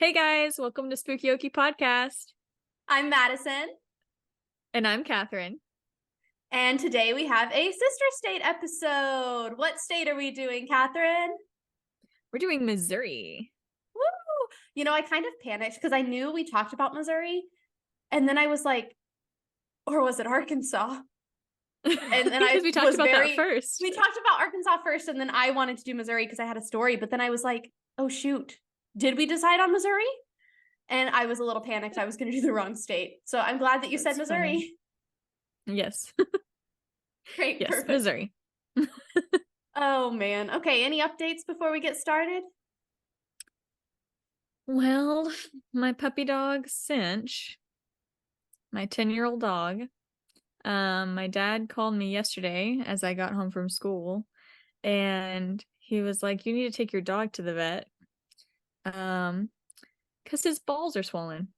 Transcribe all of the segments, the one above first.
Hey guys, welcome to Spooky Okie Podcast. I'm Madison, And I'm Catherine. and today we have a sister state episode. What state are we doing, Catherine? We're doing Missouri. Woo! I kind of panicked because I knew we talked about Missouri, and then I was like, or was it Arkansas? And then Because we talked about that first. We talked about Arkansas first, and then I wanted to do Missouri because I had a story, but then I was like, oh shoot, did we decide on Missouri? And I was a little panicked. I was going to do the wrong state. So I'm glad that you said Missouri. Funny. Yes. Great. Yes, Perfect. Missouri. Oh man. Okay, any updates before we get started? Well, my puppy dog, Cinch, my 10-year-old dog, my dad called me yesterday as I got home from school, and he was like, you need to take your dog to the vet, because his balls are swollen.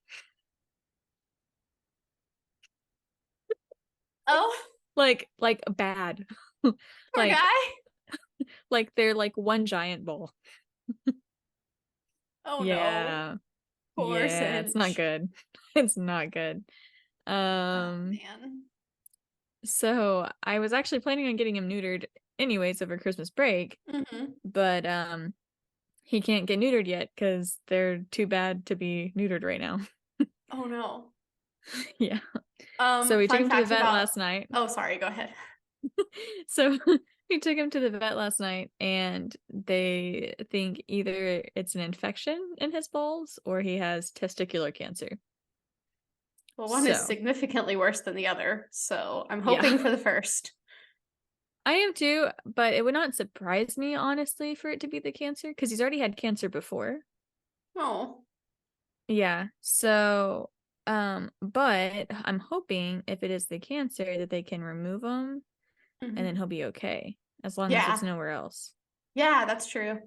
Oh, Like bad. poor Like, guy. like they're like one giant ball. Oh Yeah. no. Poor Yeah, it's not Cinch. good. It's not good. Oh man. So I was actually planning on getting him neutered anyways over Christmas break, Mm-hmm. but he can't get neutered yet because they're too bad to be neutered right now. Oh no. Yeah. So we took Fun him to the fact vet about. last night. Oh, sorry. Go ahead. So we took him to the vet last night, and they think either it's an infection in his balls or he has testicular cancer. Well, one is significantly worse than the other, so I'm hoping for the first. I am too, but it would not surprise me, honestly, for it to be the cancer, because he's already had cancer before. Oh. Yeah. So, but I'm hoping if it is the cancer that they can remove him and then he'll be okay, as long as it's nowhere else. Yeah, that's true.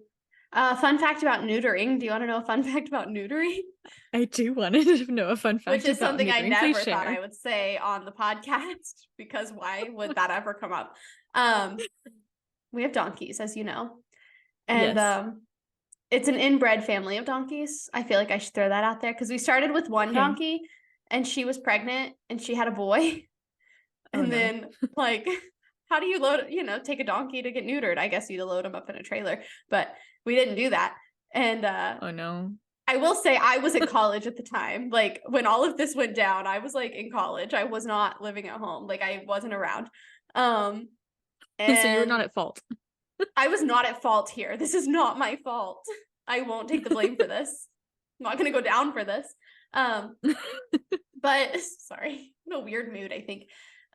Fun fact about neutering. Do you want to know a fun fact about neutering? I do want to know a fun fact Which is about something I neutering. never Please thought I share. would say on the podcast, because why would that ever come up? We have donkeys, as you know. And Yes. it's an inbred family of donkeys. I feel like I should throw that out there because we started with one Okay. donkey and she was pregnant and she had a boy. Oh, And no. then, like, how do you take a donkey to get neutered? I guess you load them up in a trailer, but we didn't do that. And Oh, no. I will say I was at college at the time. Like, when all of this went down, I was like in college. I was not living at home. Like, I wasn't around. So you were not And at fault. I was not at fault here. This is not my fault. I won't take the blame for this. I'm not going to go down for this. But sorry, in a weird mood, I think.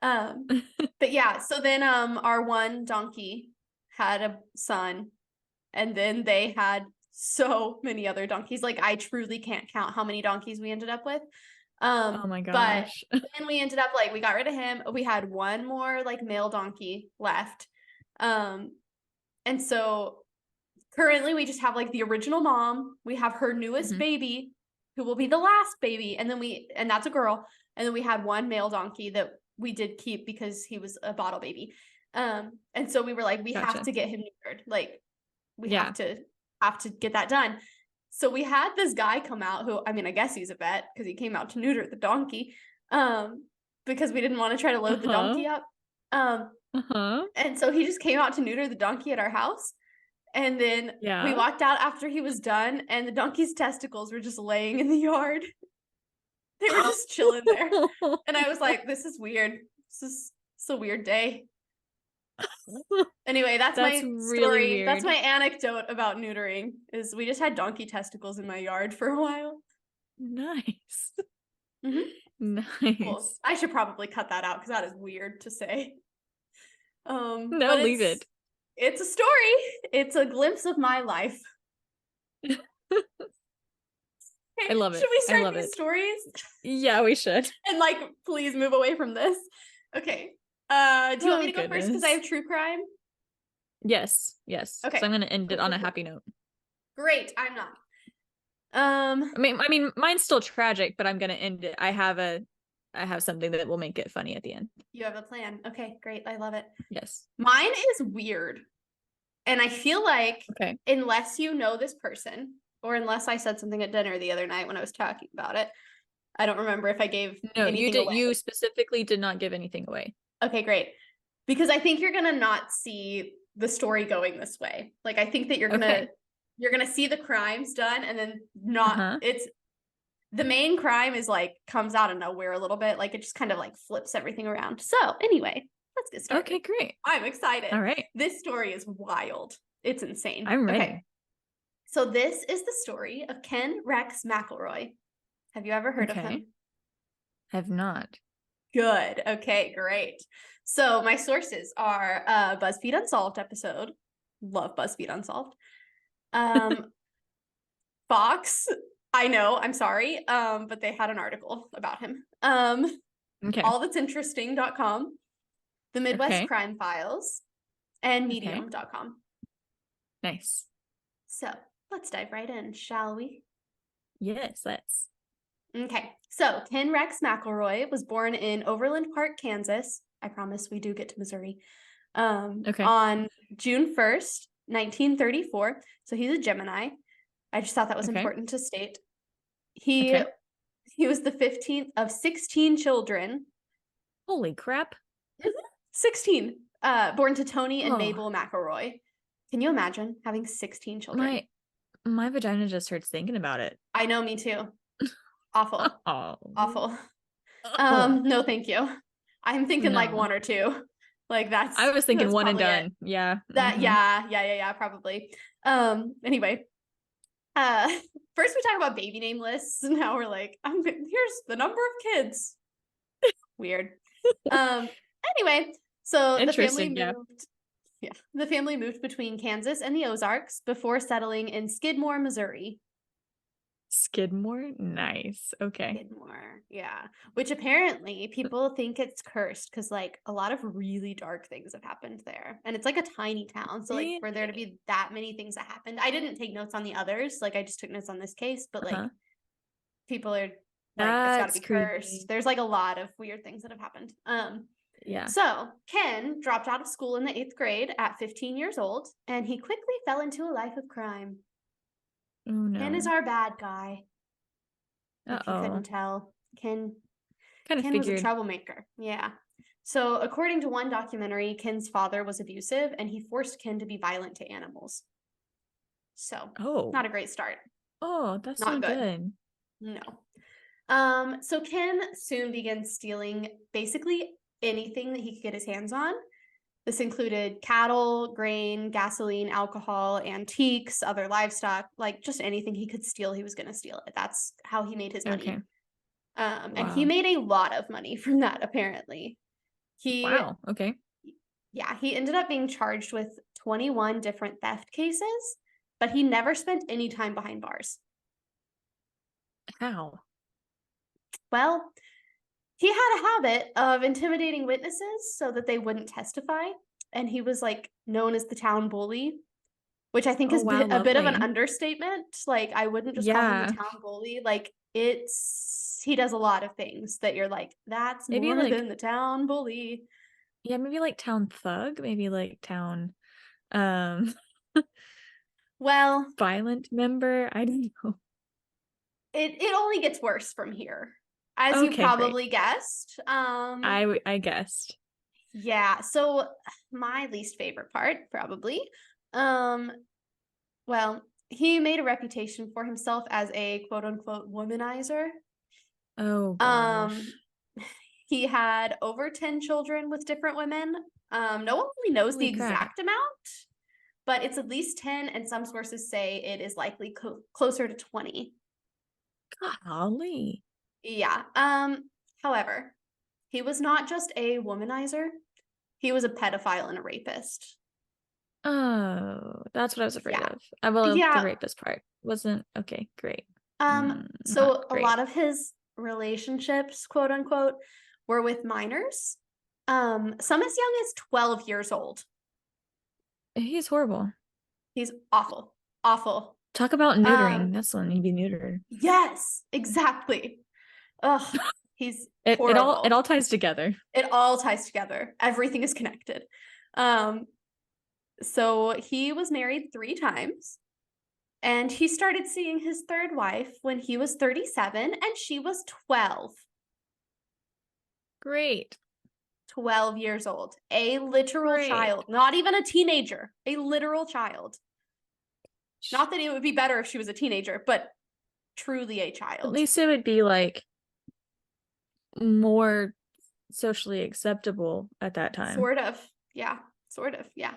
But yeah, so then our one donkey had a son, and then they had so many other donkeys. Like, I truly can't count how many donkeys we ended up with. Oh my But gosh. then we ended up, like, we got rid of him. We had one more like male donkey left. And so currently we just have like the original mom. We have her newest baby, who will be the last baby, and that's a girl. And then we had one male donkey that we did keep because he was a bottle baby. And so we were like, we have to get him neutered. Like, we have to get that done. So we had this guy come out who, I mean, I guess he's a vet because he came out to neuter the donkey. Because we didn't want to try to load the donkey up. And so he just came out to neuter the donkey at our house. And then we walked out after he was done, and the donkey's testicles were just laying in the yard. They were just chilling there. And I was like, this is weird. It's a weird day. Anyway, that's my really story. weird. That's my anecdote about neutering, is we just had donkey testicles in my yard for a while. Nice. Nice. Cool. I should probably cut that out because that is weird to say. No, but leave it. It's a story. It's a glimpse of my life. I love it. Should we start these stories? Yeah, we should. And like, please move away from this. Okay. Do you want me to go first because I have true crime? Yes. Okay. So I'm going to end it on a happy note. Great. I'm not. I mean, mine's still tragic, but I'm going to end it. I have something that will make it funny at the end. You have a plan. Okay, great. I love it. Yes. Mine is weird. And I feel like unless you know this person, Or unless I said something at dinner the other night when I was talking about it. I don't remember if I gave No, anything away. You specifically did not give anything away. Okay, great. Because I think you're gonna not see the story going this way. Like, I think that you're gonna see the crimes done and then not it's the main crime is like comes out of nowhere a little bit. Like, it just kind of like flips everything around. So anyway, let's get started. Okay, great. I'm excited. All right. This story is wild. It's insane. I'm ready. Okay. So this is the story of Ken Rex McElroy. Have you ever heard of him? Have not. Good. Okay, great. So my sources are BuzzFeed Unsolved episode. Love BuzzFeed Unsolved. Fox. I know, I'm sorry. But they had an article about him. Allthat'sinteresting.com, the Midwest Crime Files, and medium.com. Nice. So let's dive right in, shall we? Yes, let's. Okay, so Ken Rex McElroy was born in Overland Park, Kansas. I promise we do get to Missouri. On June 1st, 1934. So he's a Gemini. I just thought that was important to state. He was the 15th of 16 children. Holy crap. 16. Born to Tony and Mabel McElroy. Can you imagine having 16 children? My vagina just hurts thinking about it. I know, me too. Awful. Awful. No, thank you. I'm thinking like one or two. Like that's I was thinking one and done. Yeah. Yeah, probably. Anyway. First we talk about baby name lists, and now we're like, here's the number of kids. Weird. Anyway, so the family moved between Kansas and the Ozarks before settling in Skidmore, Missouri. Skidmore? Nice. Okay. Skidmore, yeah. Which apparently people think it's cursed because like a lot of really dark things have happened there. And it's like a tiny town. So like for there to be that many things that happened. I didn't take notes on the others. Like I just took notes on this case, but like people are like, it's gotta be cursed. There's like a lot of weird things that have happened. Yeah. So Ken dropped out of school in the 8th grade at 15 years old, and he quickly fell into a life of crime. Oh no. Ken is our bad guy. If you couldn't tell. Ken was a troublemaker. Yeah. So according to one documentary, Ken's father was abusive and he forced Ken to be violent to animals. So not a great start. Oh, that's not good. No. So Ken soon began stealing basically anything that he could get his hands on. This included cattle, grain, gasoline, alcohol, antiques, other livestock, like just anything he could steal, he was going to steal it. That's how he made his money. And he made a lot of money from that, apparently. Yeah, he ended up being charged with 21 different theft cases, but he never spent any time behind bars. How? Well, he had a habit of intimidating witnesses so that they wouldn't testify. And he was like known as the town bully, which I think is a bit of an understatement. Like, I wouldn't just call him the town bully. Like, he does a lot of things that you're like, that's maybe more than the town bully. Yeah, maybe like town thug, maybe like town well, violent member. I don't know. It only gets worse from here. As you probably guessed. I guessed. Yeah, so my least favorite part, probably. Well, he made a reputation for himself as a quote-unquote womanizer. Oh, gosh. He had over 10 children with different women. No one really knows the exact amount, but it's at least 10, and some sources say it is likely closer to 20. Golly. Yeah. However, he was not just a womanizer. He was a pedophile and a rapist. Oh, that's what I was afraid of. The rapist part wasn't okay. Great. So a lot of his relationships, quote unquote, were with minors. Some as young as 12 years old. He's horrible. He's awful. Awful. Talk about neutering. That's when he'd be neutered. Yes, exactly. Ugh, he's horrible. It all ties together. It all ties together. Everything is connected. So he was married 3 times. And he started seeing his third wife when he was 37 and she was 12. Great. 12 years old. A literal Great. child. Not even a teenager. A literal child. Not that it would be better if she was a teenager, but truly a At child. least it would be like more socially acceptable at that time. Sort of. Yeah. Sort of. Yeah.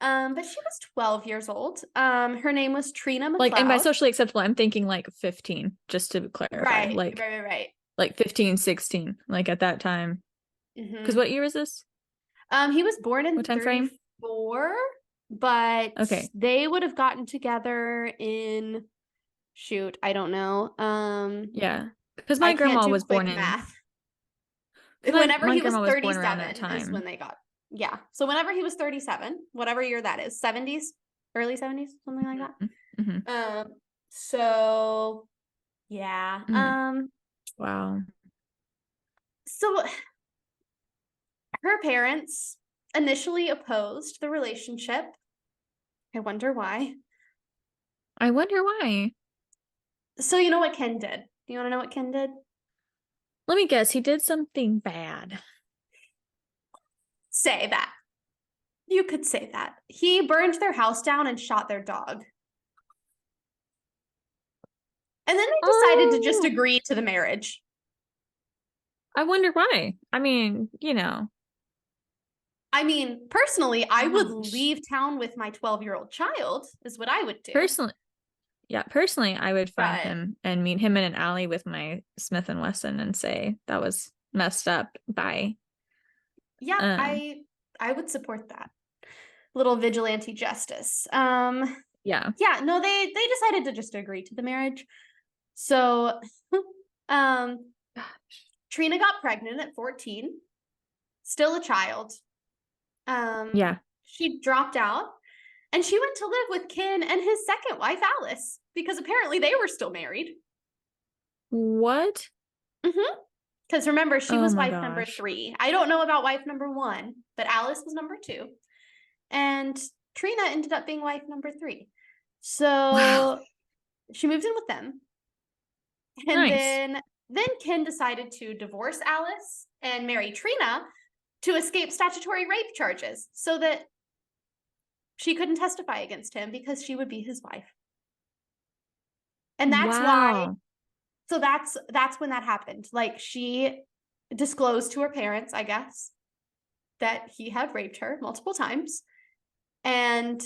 But she was 12 years old. Her name was Trina Like, and by McLeod. socially acceptable, I'm thinking like 15, just to clarify. Right. Like 15, 16, like at that time. Because what year is this? He was born in What time frame? 34, but Okay. they would have gotten together in shoot, I don't know. Yeah. Because I my can't grandma do was born quick in. math. My Whenever he was grandma was born around that 37 is when time. they got. Yeah. So whenever he was 37, whatever year that is, 70s, early 70s, something like that. Mm-hmm. So yeah. Wow. So her parents initially opposed the relationship. I wonder why. I wonder why. So you know what Ken did? Do you want to know what Ken did? Let me guess. He did something bad. Say that. You could say that. He burned their house down and shot their dog. And then they decided to just agree to the marriage. I wonder why. I mean, personally, I would leave town with my 12-year-old child, is what I would do. Personally, I would find But him and meet him in an alley with my Smith and Wesson and say that was messed up. Bye. Yeah, I would support that. Little vigilante justice. Yeah. Yeah, no, they decided to just agree to the marriage. So Trina got pregnant at 14, still a child. Yeah. She dropped out and she went to live with Ken and his second wife, Alice, because apparently they were still married. What? Because remember, she was wife gosh. number 3. I don't know about wife number 1, but Alice was number 2. And Trina ended up being wife number 3. So she moved in with them. And nice. then Ken decided to divorce Alice and marry Trina to escape statutory rape charges so that she couldn't testify against him because she would be his wife. And that's why. So that's when that happened. Like, she disclosed to her parents, I guess, that he had raped her multiple times. And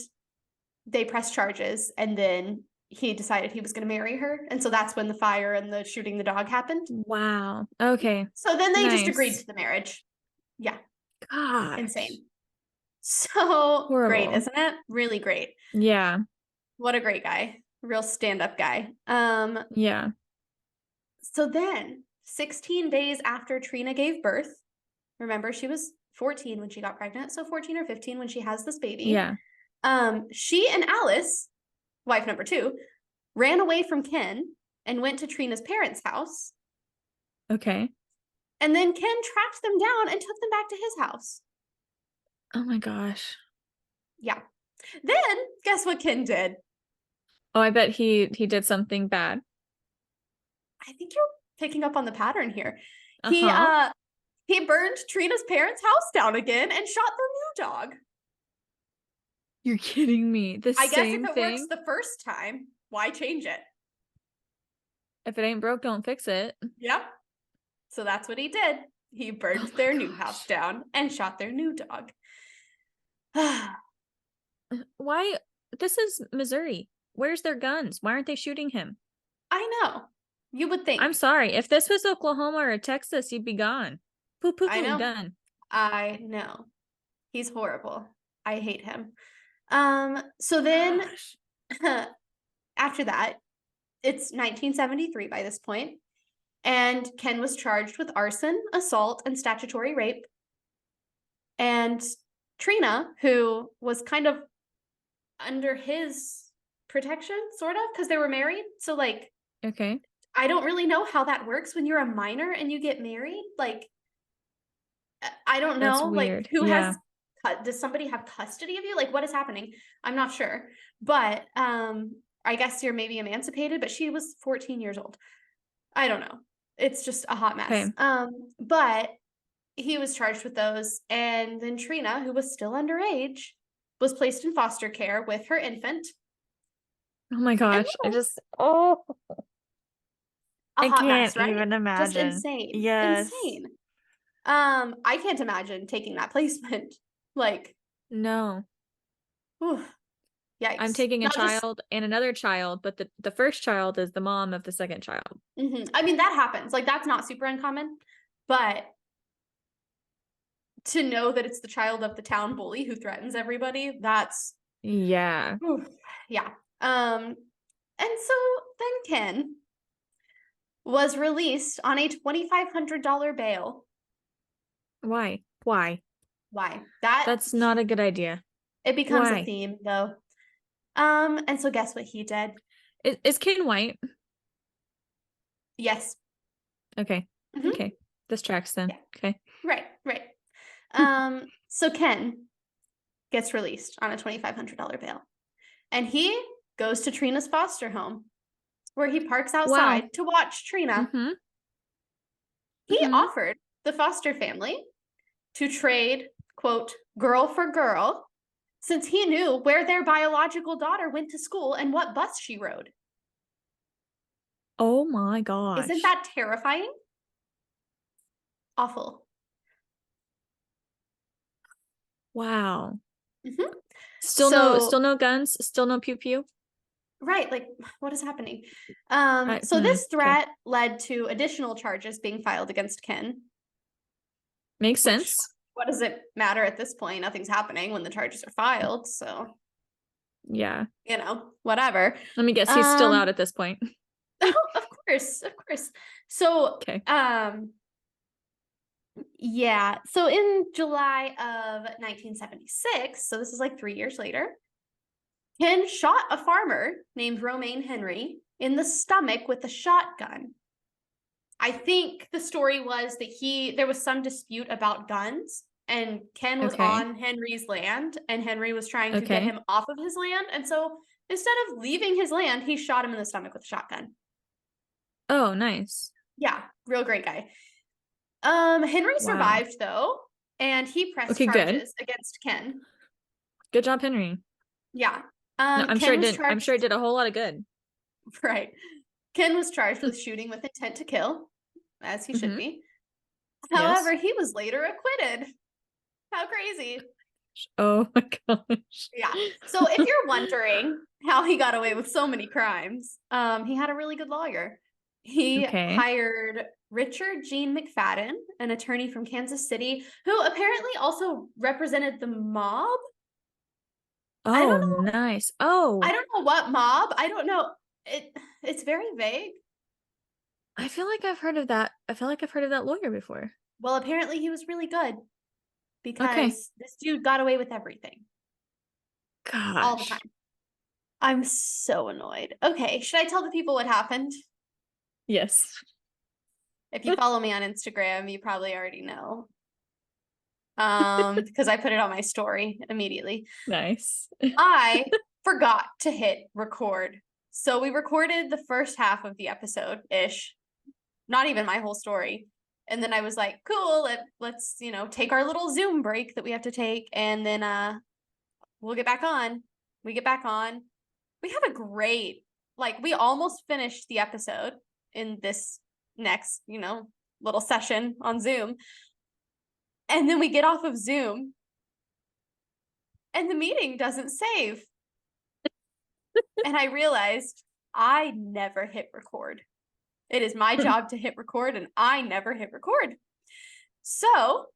they pressed charges. And then he decided he was going to marry her. And so that's when the fire and the shooting the dog happened. Wow. Okay. So then they just agreed to the marriage. Yeah. God. Insane. So horrible. Great, isn't it? Really great. Yeah. What a great guy. Real stand-up guy. Yeah. So then 16 days after Trina gave birth, remember she was 14 when she got pregnant, so 14 or 15 when she has this baby. Yeah. She and Alice, wife number 2, ran away from Ken and went to Trina's parents' house. Okay. And then Ken tracked them down and took them back to his house. Oh my gosh. Yeah. Then guess what Ken did? Oh, I bet he did something bad. I think you're picking up on the pattern here. Uh-huh. He burned Trina's parents' house down again and shot their new dog. You're kidding me. I guess if it works the first time, why change it? If it ain't broke, don't fix it. Yep. So that's what he did. He burned their new house down and shot their new dog. Why? This is Missouri. Where's their guns? Why aren't they shooting him? I know. You would think. I'm sorry. If this was Oklahoma or Texas, you'd be gone. Poo, I know. done. I know. He's horrible. I hate him. So then after that, it's 1973 by this point, and Ken was charged with arson, assault, and statutory rape. And Trina, who was kind of under his protection, sort of, because they were married. So, like, okay, I don't really know how that works when you're a minor and you get married. Like, I don't know. That's weird. Like, who has, does somebody have custody of you? Like, what is happening? I'm not sure. But I guess you're maybe emancipated, but she was 14 years old. I don't know. It's just a hot mess. Okay. But he was charged with those. And then Trina, who was still underage, was placed in foster care with her infant. Oh my And gosh. a I hot can't mess, right? even Just imagine. insane. Yes. Insane. I can't imagine taking that placement. Like, No. whew, I'm yikes. taking a Not just child and another child, but the first child is the mom of the second child. I mean, that happens. Like, that's not super uncommon. But to know that it's the child of the town bully who threatens everybody, that's Yeah. yeah. And so then Ken was released on a $2,500 bail. Why? Why? Why? That's not a good idea. It becomes a Why? theme though. And so guess what he did? Is Ken white? Yes. Okay. Mm-hmm. Okay. This tracks then. Yeah. Okay. Right. So Ken gets released on a $2,500 bail. And he goes to Trina's foster home, where he parks Wow. outside to watch Trina. Mm-hmm. He Mm-hmm. offered the foster family to trade, quote, girl for girl, since he knew where their biological daughter went to school and what bus she rode. Oh my gosh. Isn't that terrifying? Awful. Wow. Mm-hmm. Still no guns, still no pew pew. Right, like what is happening? So this threat led to additional charges being filed against Ken. Makes sense. What does it matter at this point? Nothing's happening when the charges are filed, so yeah, whatever. let me guess, he's still out at this point. Oh, of course. So okay. Yeah, so in July of 1976, so this is like 3 years later, Ken shot a farmer named Romaine Henry in the stomach with a shotgun. I think the story was that there was some dispute about guns, and Ken was on Henry's land, and Henry was trying to get him off of his land. And so instead of leaving his land, he shot him in the stomach with a shotgun. Oh, nice. Yeah, real great guy. Henry survived though, and he pressed charges against Ken. Good job, Henry. Yeah. No, I'm sure it did a whole lot of good. Right. Ken was charged with shooting with intent to kill, as he should be. However, he was later acquitted. How crazy. Oh my gosh. Yeah. So if you're wondering how he got away with so many crimes, he had a really good lawyer. He hired Richard Gene McFadden, an attorney from Kansas City, who apparently also represented the mob. Oh, nice. Oh. I don't know what mob. I don't know. It's very vague. I feel like I've heard of that. I feel like I've heard of that lawyer before. Well, apparently he was really good because this dude got away with everything. Gosh. All the time. I'm so annoyed. Okay, should I tell the people what happened? Yes. If you follow me on Instagram, you probably already know. Because I put it on my story immediately. Nice. I forgot to hit record. So we recorded the first half of the episode-ish. Not even my whole story. And then I was like, cool, let's, take our little Zoom break that we have to take. And then we'll get back on. We get back on. We have a great, we almost finished the episode in this next, little session on Zoom. And then we get off of Zoom and the meeting doesn't save. And I realized I never hit record. It is my job to hit record, and I never hit record. So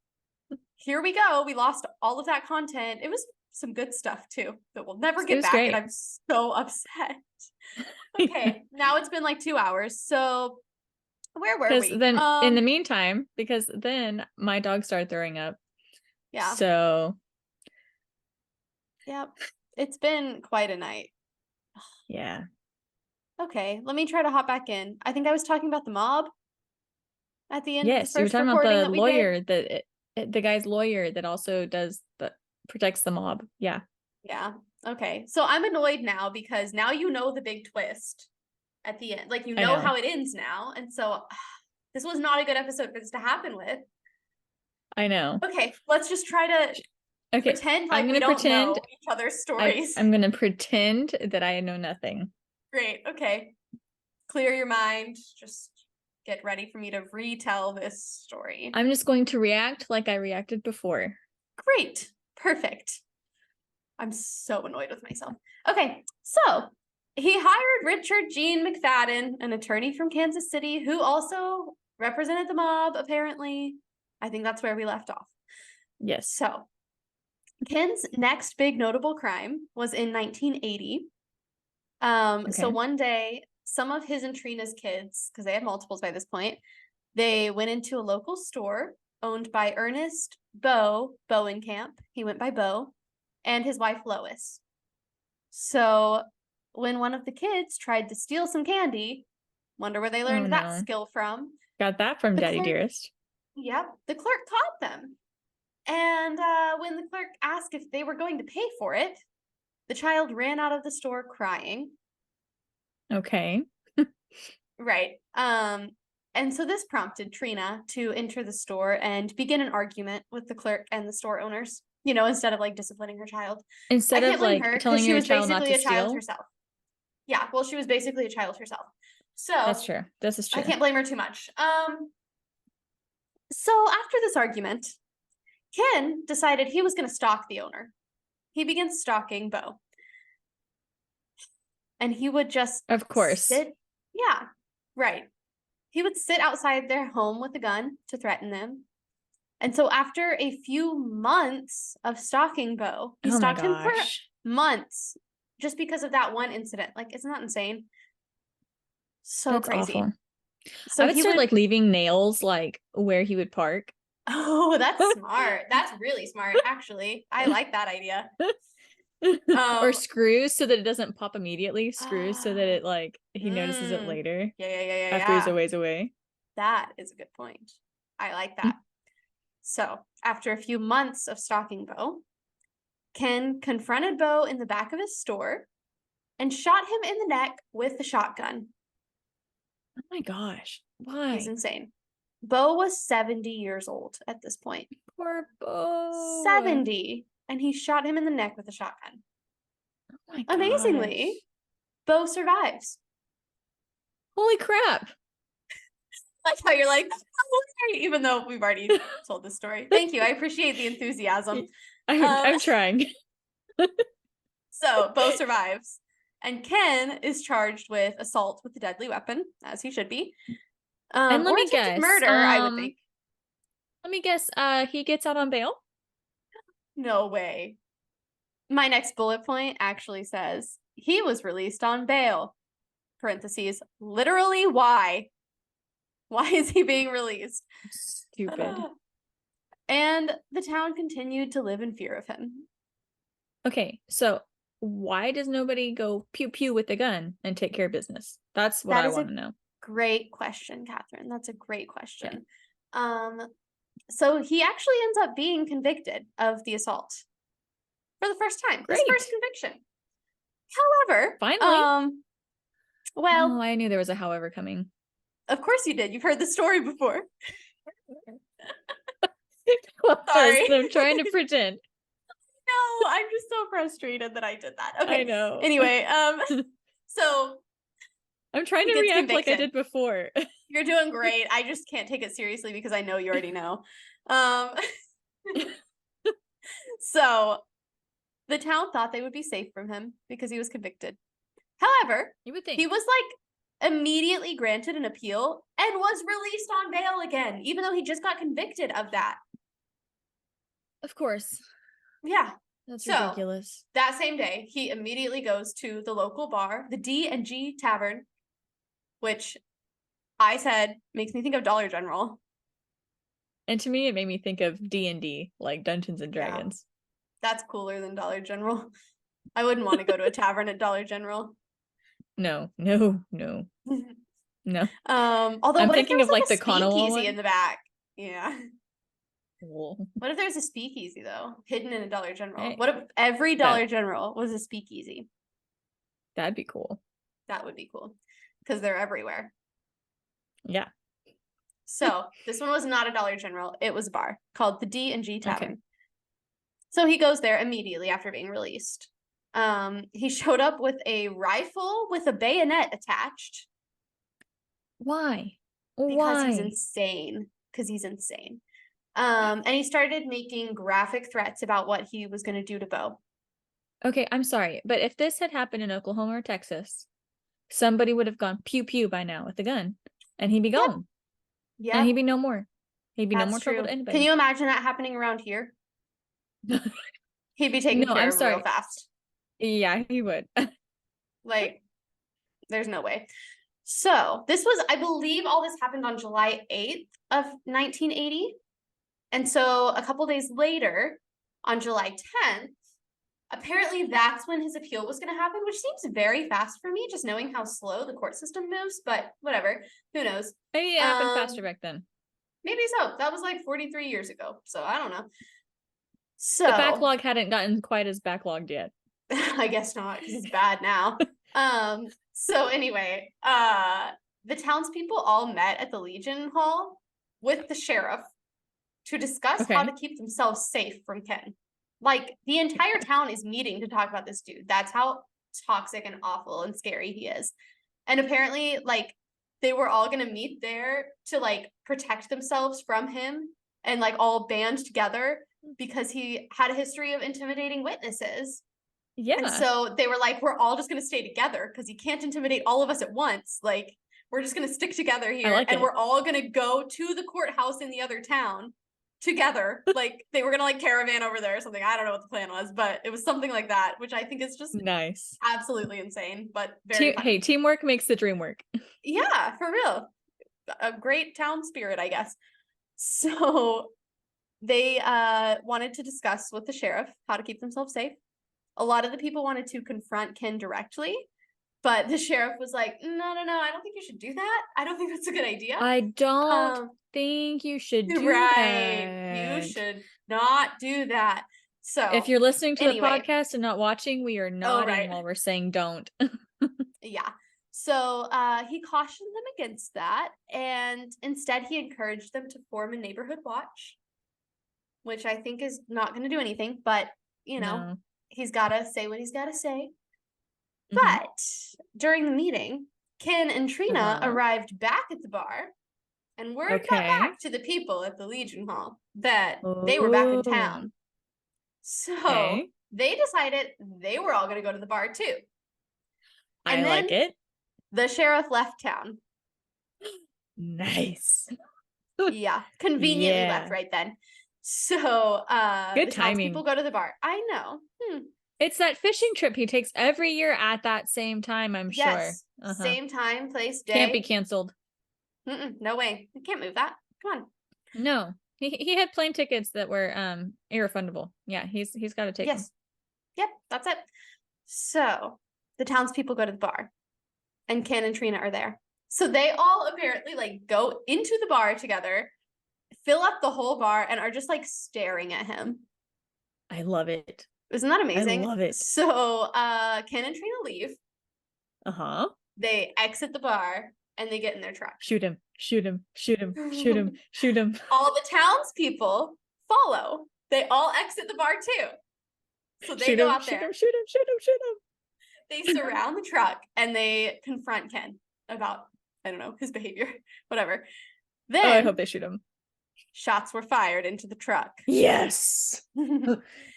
here we go. We lost all of that content. It was some good stuff too that we'll never get back. And I'm so upset. Okay, now it's been 2 hours. So where were we? Then in the meantime, because then my dog started throwing up. Yeah. So. Yep. It's been quite a night. Yeah. Okay, let me try to hop back in. I think I was talking about the mob at the end of the first you were talking recording about the lawyer did. the guy's lawyer that also protects the mob. Yeah. Yeah. Okay. So I'm annoyed now because now you know the big twist at the end. Like, you I know know. how it ends now. And so this was not a good episode for this to happen with. I know. Okay, let's just try to Okay, pretend I'm like we gonna don't know pretend each other's stories. I'm gonna pretend that I know nothing. Great. Okay. Clear your mind. Just get ready for me to retell this story. I'm just going to react like I reacted before. Great. Perfect. I'm so annoyed with myself. Okay, so he hired Richard Gene McFadden, an attorney from Kansas City, who also represented the mob, apparently. I think that's where we left off. Yes. So, Ken's next big notable crime was in 1980. Okay. So one day, some of his and Trina's kids, because they had multiples by this point, they went into a local store owned by Ernest Bowenkamp. He went by Bo, and his wife Lois. So when one of the kids tried to steal some candy, wonder where they learned that skill from. Got that from Daddy Dearest. Yep, the clerk caught them. And when the clerk asked if they were going to pay for it, the child ran out of the store crying. Okay. Right. And so this prompted Trina to enter the store and begin an argument with the clerk and the store owners, you know, instead of like disciplining her child. Instead of like telling your child not to steal. She was basically a child herself. Yeah, well, she was basically a child herself. So that's true. This is true. I can't blame her too much. So after this argument, Ken decided he was going to stalk the owner. He began stalking Bo. And he would just of course. Yeah, right. He would sit outside their home with a gun to threaten them. And so after a few months of stalking Bo, he stalked him for months just because of that one incident. Like, isn't that insane? So that's crazy. Awful. So I would start like leaving nails like where he would park. Oh, that's smart. That's really smart, actually. I like that idea. Or screws so that it doesn't pop immediately. Screws so that it like he notices it later. Yeah. After he's a ways away. That is a good point. I like that. So after a few months of stalking Bo, Ken confronted Bo in the back of his store and shot him in the neck with the shotgun. Oh my gosh. Why? He's insane. Bo was 70 years old at this point. Poor Bo. 70. And he shot him in the neck with a shotgun. Oh my gosh. Amazingly, Bo survives. Holy crap. Like how you're like, oh, okay, even though we've already told this story. Thank you. I appreciate the enthusiasm. I'm trying. So Bo survives. And Ken is charged with assault with a deadly weapon, as he should be. And let me guess. Murder, I would think. Let me guess. He gets out on bail? No way. My next bullet point actually says he was released on bail. Parentheses. Literally, why? Why is he being released? Stupid. And the town continued to live in fear of him. Okay, so why does nobody go pew pew with a gun and take care of business? That's what I want to know. Great question, Catherine. That's a great question. Yeah. So he actually ends up being convicted of the assault for the first time. Great. His first conviction. However, finally. Well, oh, I knew there was a however coming. Of course you did. You've heard the story before. Sorry. I'm trying to pretend. No, I'm just so frustrated that I did that. Okay. I know. Anyway, so I'm trying to react like I did before. You're doing great. I just can't take it seriously because I know you already know. So the town thought they would be safe from him because he was convicted. However, you would think he was like immediately granted an appeal and was released on bail again, even though he just got convicted of that. Of course. Yeah. That's ridiculous. That same day, he immediately goes to the local bar, the D&G Tavern, which I said makes me think of Dollar General. And to me, it made me think of D&D, like Dungeons and Dragons. Yeah. That's cooler than Dollar General. I wouldn't want to go to a tavern at Dollar General. No. No. Although I'm thinking of like the Conoa one in the back. Yeah. Cool. What if there's a speakeasy though, hidden in a Dollar General? Hey, What if every Dollar General was a speakeasy? that'd be cool. That would be cool because they're everywhere. Yeah. So this one was not a Dollar General. It was a bar called the D&G Tavern. Okay. So he goes there immediately after being released. He showed up with a rifle with a bayonet attached. Why? Because he's Why? insane. Because he's insane. And he started making graphic threats about what he was going to do to Bo. Okay, I'm sorry, but if this had happened in Oklahoma or Texas, somebody would have gone pew pew by now with a gun, and he'd be gone. Yep. And he'd be no more. He'd be no That's more true. trouble to anybody. Can you imagine that happening around here? He'd be taken care of real fast. Yeah, he would. Like, there's no way. So this was, I believe all this happened on July 8th of 1980. And so a couple days later, on July 10th, apparently that's when his appeal was going to happen, which seems very fast for me, just knowing how slow the court system moves, but whatever. Who knows? Maybe it happened faster back then. Maybe so. That was like 43 years ago. So I don't know. So the backlog hadn't gotten quite as backlogged yet. I guess not, because it's bad now. So anyway, the townspeople all met at the Legion Hall with the sheriff to discuss how to keep themselves safe from Ken. Like, the entire town is meeting to talk about this dude. That's how toxic and awful and scary he is. And apparently, like, they were all going to meet there to, like, protect themselves from him and, like, all band together because he had a history of intimidating witnesses. Yeah. And so they were like, we're all just going to stay together because he can't intimidate all of us at once. Like, we're just going to stick together here. And we're all going to go to the courthouse in the other town together. Like, they were going to, like, caravan over there or something. I don't know what the plan was, but it was something like that, which I think is just nice. Absolutely insane, but very fun. Hey, teamwork makes the dream work. Yeah, for real. A great town spirit, I guess. So they wanted to discuss with the sheriff how to keep themselves safe. A lot of the people wanted to confront Ken directly, but the sheriff was like, no, I don't think you should do that. I don't think that's a good idea. I don't think you should do that. You should not do that. So if you're listening to the podcast and not watching, we are nodding while we're saying don't. Yeah. So he cautioned them against that, and instead he encouraged them to form a neighborhood watch, which I think is not going to do anything, but, you know, he's got to say what he's got to say. But during the meeting, Ken and Trina arrived back at the bar, and word got back to the people at the Legion Hall that they were back in town. So they decided they were all going to go to the bar too. And I like it. The sheriff left town. Nice. Yeah, conveniently left right then. So good timing. People go to the bar. I know. It's that fishing trip he takes every year at that same time, I'm sure. Same time, place, day. Can't be canceled. No way. You can't move that. Come on. No. He had plane tickets that were irrefundable. Yeah, he's got to take them. Yep, that's it. So the townspeople go to the bar, and Ken and Trina are there. So they all apparently, like, go into the bar together, fill up the whole bar, and are just, like, staring at him. I love it. Isn't that amazing? I love it. So Ken and Trina leave. They exit the bar, and they get in their truck. Shoot him. Shoot him. Shoot him. Shoot him. Shoot him. All the townspeople follow. They all exit the bar, too. So they go out there. Shoot him. Shoot him. Shoot him. They surround the truck, and they confront Ken about, I don't know, his behavior, whatever. Then I hope they shoot him. Shots were fired into the truck. Yes.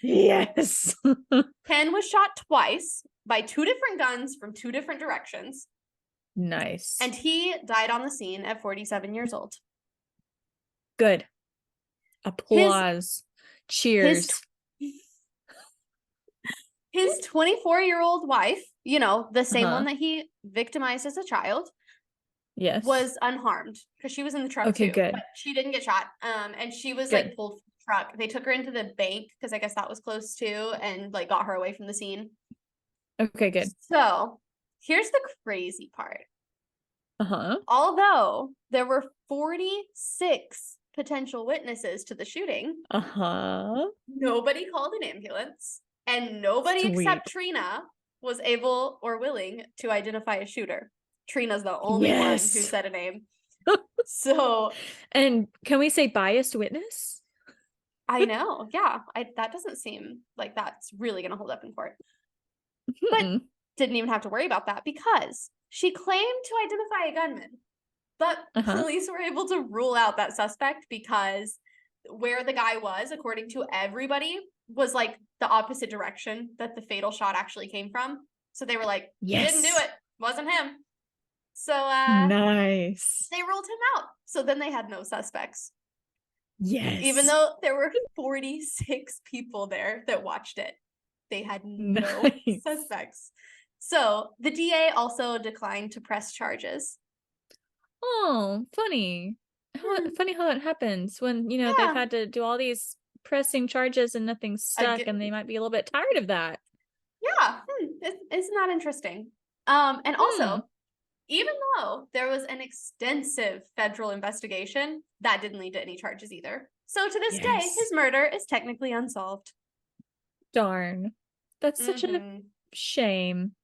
Yes. Ken was shot twice by 2 different guns from 2 different directions. Nice. And he died on the scene at 47 years old. Good. Applause. Cheers. His 24-year-old wife, you know, the same one that he victimized as a child, was unharmed because she was in the truck too. Good. But she didn't get shot. And she was like pulled from the truck. They took her into the bank because I guess that was close too, and like got her away from the scene. Okay, good. So here's the crazy part. Although there were 46 potential witnesses to the shooting. Uh-huh. Nobody called an ambulance, and nobody Sweet. except Trina was able or willing to identify a shooter. Trina's the only one who Yes. said a name. So And can we say biased witness? I know, yeah, that doesn't seem like that's really going to hold up in court. But Mm-mm. didn't even have to worry about that because she claimed to identify a gunman. But Uh-huh. police were able to rule out that suspect because where the guy was, according to everybody, was like the opposite direction that the fatal shot actually came from. So they were like, he didn't do Yes. it. Wasn't him. So Nice. they ruled him out. So then they had no suspects. Even Yes. though there were 46 people there that watched it, they had no Nice. suspects. So the DA also declined to press charges. Oh, funny. Funny how that happens when, they've Yeah, had to do all these pressing charges and nothing's stuck, and they might be a little bit tired of that. yeah, isn't that interesting? And Hmm. also, even though there was an extensive federal investigation, that didn't lead to any charges either. So to this day, his Yes. murder is technically unsolved. Darn. That's such a Mm-hmm. shame.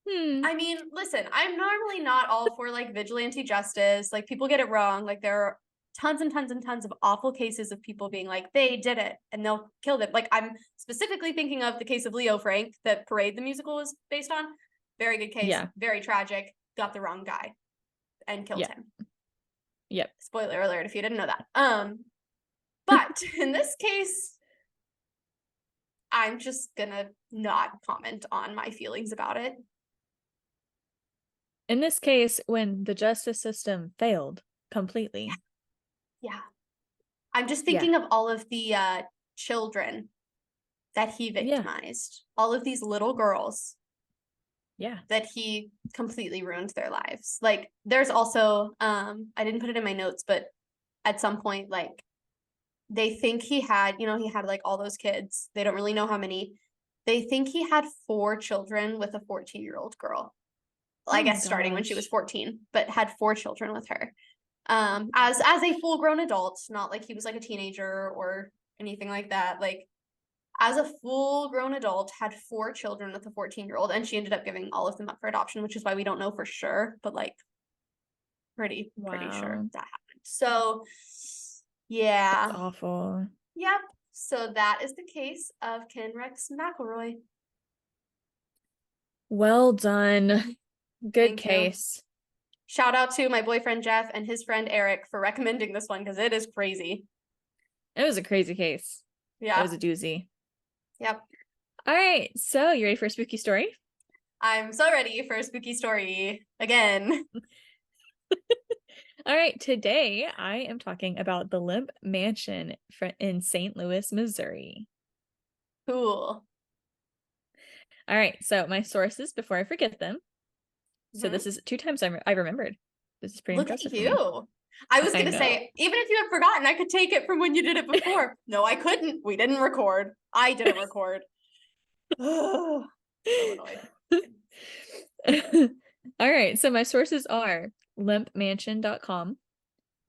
Hmm. I mean, listen, I'm normally not all for like vigilante justice. Like people get it wrong. Like there are tons and tons and tons of awful cases of people being like, they did it and they'll kill them. Like I'm specifically thinking of the case of Leo Frank that Parade the musical was based on. Very good case, Yeah. very tragic, got the wrong guy and killed Yeah. him. Yep. Spoiler alert if you didn't know that. But in this case, I'm just gonna not comment on my feelings about it. In this case, when the justice system failed completely. Yeah. I'm just Yeah. thinking of all of the children that he Yeah. victimized, all of these little girls Yeah. that he completely ruined their lives. Like there's also I didn't put it in my notes, but at some point like they think he had, he had like all those kids. They don't really know how many. They think he had 4 children with a 14-year-old girl. Well, Oh I my guess starting when she was gosh. 14, but had 4 children with her. As a full grown adult, not like he was like a teenager or anything like that. Like as a full grown adult, had 4 children with a 14-year-old, and she ended up giving all of them up for adoption, which is why we don't know for sure, but like pretty sure Wow. that happened. So That's yeah. awful. Yep. So that is the case of Ken Rex McElroy. Well done. Good Thank you. case. Shout out to my boyfriend Jeff and his friend Eric for recommending this one because it is crazy. It was a crazy case. It Yeah. was a doozy. Yep. All right. So, you ready for a spooky story? I'm so ready for a spooky story again. All right. Today, I am talking about the Lemp Mansion in St. Louis, Missouri. Cool. All right. So, my sources before I forget them. So, Mm-hmm. this is 2 times I remembered. This is pretty Look at impressive for me. you. I was I going to know. say, even if you had forgotten, I could take it from when you did it before. No, I couldn't. We didn't record. I didn't record. So annoyed. All right. So, my sources are lempmansion.com,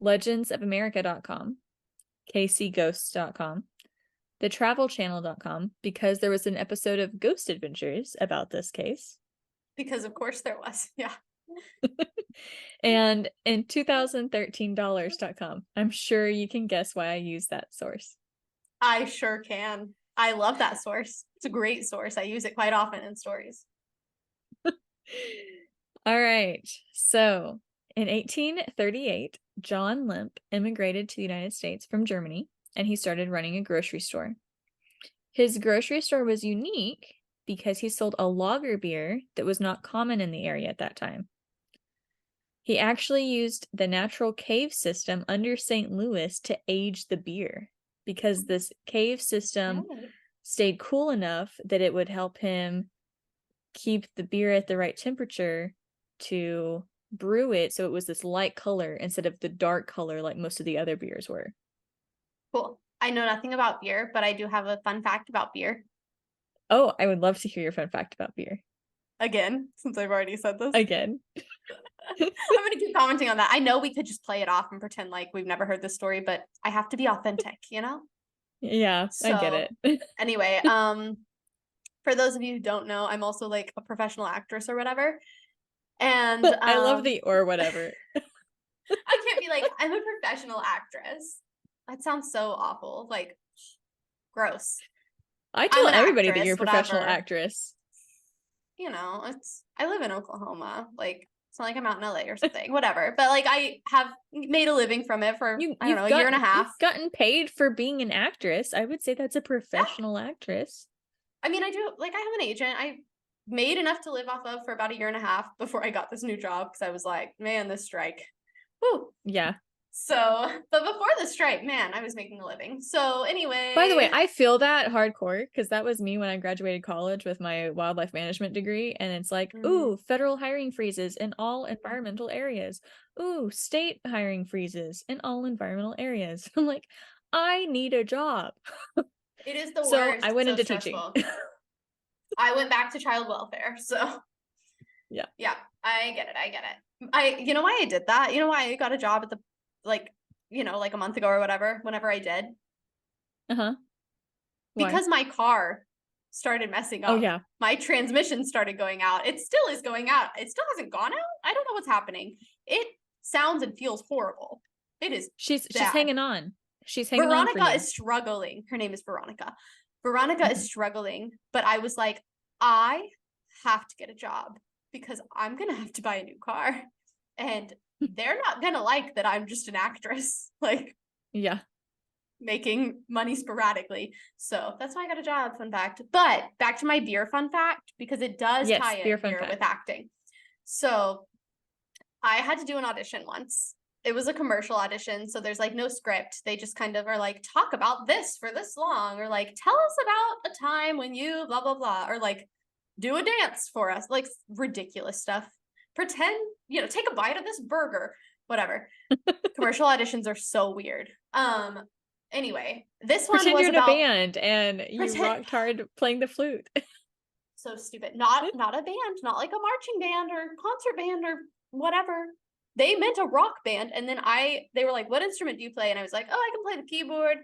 legendsofamerica.com, kcghosts.com, thetravelchannel.com, because there was an episode of Ghost Adventures about this case. Because of course there was. Yeah. And in 2013dollars.com. I'm sure you can guess why I use that source. I sure can. I love that source. It's a great source. I use it quite often in stories. All right. So, in 1838, John Lemp immigrated to the United States from Germany, and he started running a grocery store. His grocery store was unique because he sold a lager beer that was not common in the area at that time. He actually used the natural cave system under St. Louis to age the beer because this cave system stayed cool enough that it would help him keep the beer at the right temperature to brew it, so it was this light color instead of the dark color like most of the other beers were. Cool. I know nothing about beer, but I do have a fun fact about beer. Oh, I would love to hear your fun fact about beer. Again, since I've already said this. Again. I'm gonna keep commenting on that. I know we could just play it off and pretend like we've never heard this story, but I have to be authentic, you know? Yeah, I get So it. anyway, for those of you who don't know, I'm also like a professional actress or whatever. And I love the or whatever. I can't be like, I'm a professional actress. That sounds so awful. Like, gross. I I'm tell an everybody that you're actress, a professional whatever. actress. You know, I live in Oklahoma. Like, it's not like I'm out in LA or something. Whatever. But like I have made a living from it for I don't know, a year and a half. You've gotten paid for being an actress. I would say that's a Yeah. professional actress. I mean, I do like I have an agent. I made enough to live off of for about a year and a half before I got this new job because I was like, man, this strike. Whew. Yeah. So, but before the strike, man, I was making a living. So anyway. By the way, I feel that hardcore because that was me when I graduated college with my wildlife management degree. And it's like, ooh, federal hiring freezes in all environmental areas. Ooh, state hiring freezes in all environmental areas. I'm like, I need a job. It is the So worst. I went So into stressful. teaching. I went back to child welfare. So Yeah. yeah, I get it. You know why I did that? You know why I got a job at the, like, you know, like a month ago or whatever, whenever I did? Uh-huh. Why? Because my car started messing up. Oh, yeah. My transmission started going out. It still is going out. It still hasn't gone out. I don't know what's happening. It sounds and feels horrible. It is She's bad. hanging on. She's hanging Veronica on for you. is struggling. Her name is Veronica. Veronica is struggling, but I was like, I have to get a job because I'm going to have to buy a new car. And they're not going to like that I'm just an actress, like, yeah, making money sporadically. So that's why I got a job, fun fact. But back to my beer fun fact, because it does tie in beer with acting. So I had to do an audition once. It was a commercial audition, so there's like no script. They just kind of are like, talk about this for this long, or like, tell us about a time when you blah, blah, blah, or like, do a dance for us, like ridiculous stuff. Pretend, you know, take a bite of this burger, whatever. Commercial auditions are so weird. Anyway, this one pretend was you're in about a band and you rocked hard playing the flute. So stupid. Not a band, not like a marching band or concert band or whatever. They meant a rock band, and then they were like, what instrument do you play? And I was like, oh, I can play the keyboard.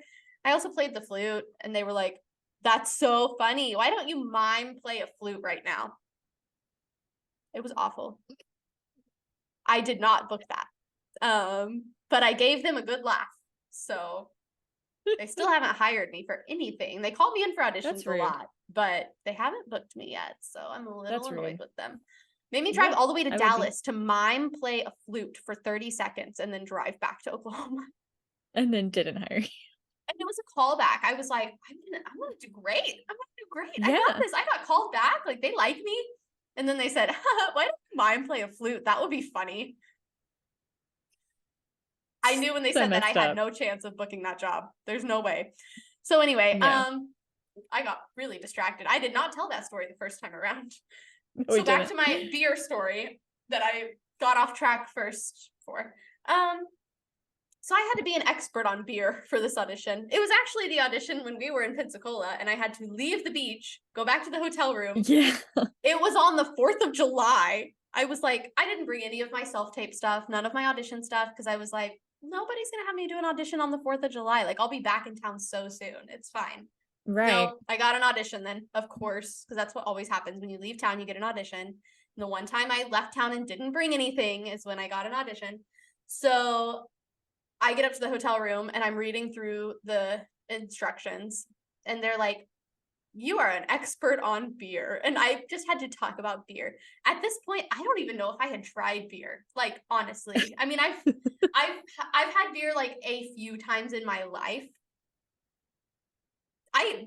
I also played the flute. And they were like, that's so funny. Why don't you mime play a flute right now? It was awful. I did not book that. But I gave them a good laugh. So they still haven't hired me for anything. They called me in for auditions a lot, but they haven't booked me yet. So I'm a little annoyed with them. Made me drive all the way to Dallas to mime play a flute for 30 seconds and then drive back to Oklahoma. And then didn't hire you. And it was a callback. I was like, I'm gonna do great. I'm gonna do great. Yeah. I got this. I got called back. Like, they like me. And then they said, why don't you mime play a flute? That would be funny. I knew when they said that I had no chance of booking that job. There's no way. So anyway, I got really distracted. I did not tell that story the first time around. So back to my beer story that I got off track first for. So I had to be an expert on beer for this audition. It was actually the audition when we were in Pensacola, and I had to leave the beach, go back to the hotel room. Yeah. It was on the 4th of July. I was like, I didn't bring any of my self-tape stuff, none of my audition stuff, because I was like, nobody's going to have me do an audition on the 4th of July. Like, I'll be back in town so soon. It's fine. Right. No, I got an audition then, of course, because that's what always happens. When you leave town, you get an audition. And the one time I left town and didn't bring anything is when I got an audition. So I get up to the hotel room and I'm reading through the instructions, and they're like, you are an expert on beer. And I just had to talk about beer. At this point, I don't even know if I had tried beer. Like, honestly, I mean, I've had beer like a few times in my life.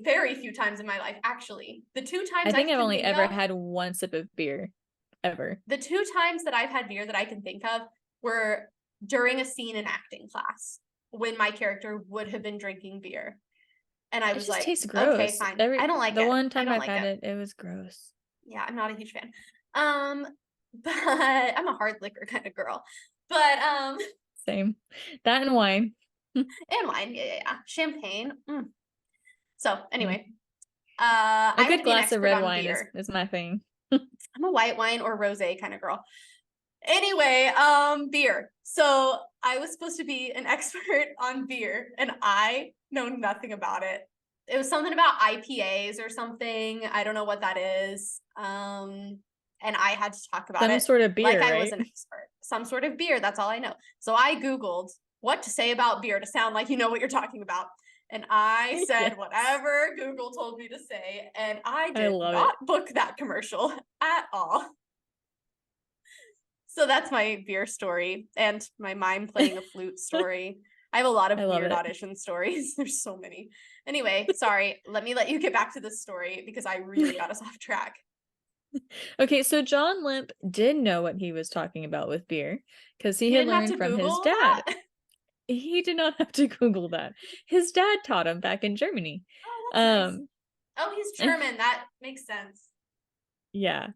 Very few times in my life, actually. The 2 times I think I've only ever had one sip of beer, ever. The 2 times that I've had beer that I can think of were during a scene in acting class when my character would have been drinking beer. And I was like, tastes gross. Okay, fine. I don't like it. The one time I've had it, it was gross. Yeah, I'm not a huge fan. But I'm a hard liquor kind of girl. But same. That and wine. And wine, yeah. Champagne. So anyway, a good glass of red wine is my thing. I'm a white wine or rosé kind of girl. Anyway, beer. So I was supposed to be an expert on beer, and I know nothing about it. It was something about IPAs or something. I don't know what that is. And I had to talk about Some it sort of like beer, I was right? an expert. Some sort of beer, that's all I know. So I Googled what to say about beer to sound like you know what you're talking about. And I Yes. said whatever Google told me to say, and I I did love not it. book that commercial at all. So that's my beer story and my mime playing a flute story. I have a lot I of love weird it. audition stories. There's so many. Anyway, sorry. Let you get back to this story because I really got us off track. Okay, so John Lemp did know what he was talking about with beer because he He had didn't have learned to from his Google dad. that. He did not have to Google that. His dad taught him back in Germany. Oh, that's nice. Um, Oh, he's German. That makes sense. yeah.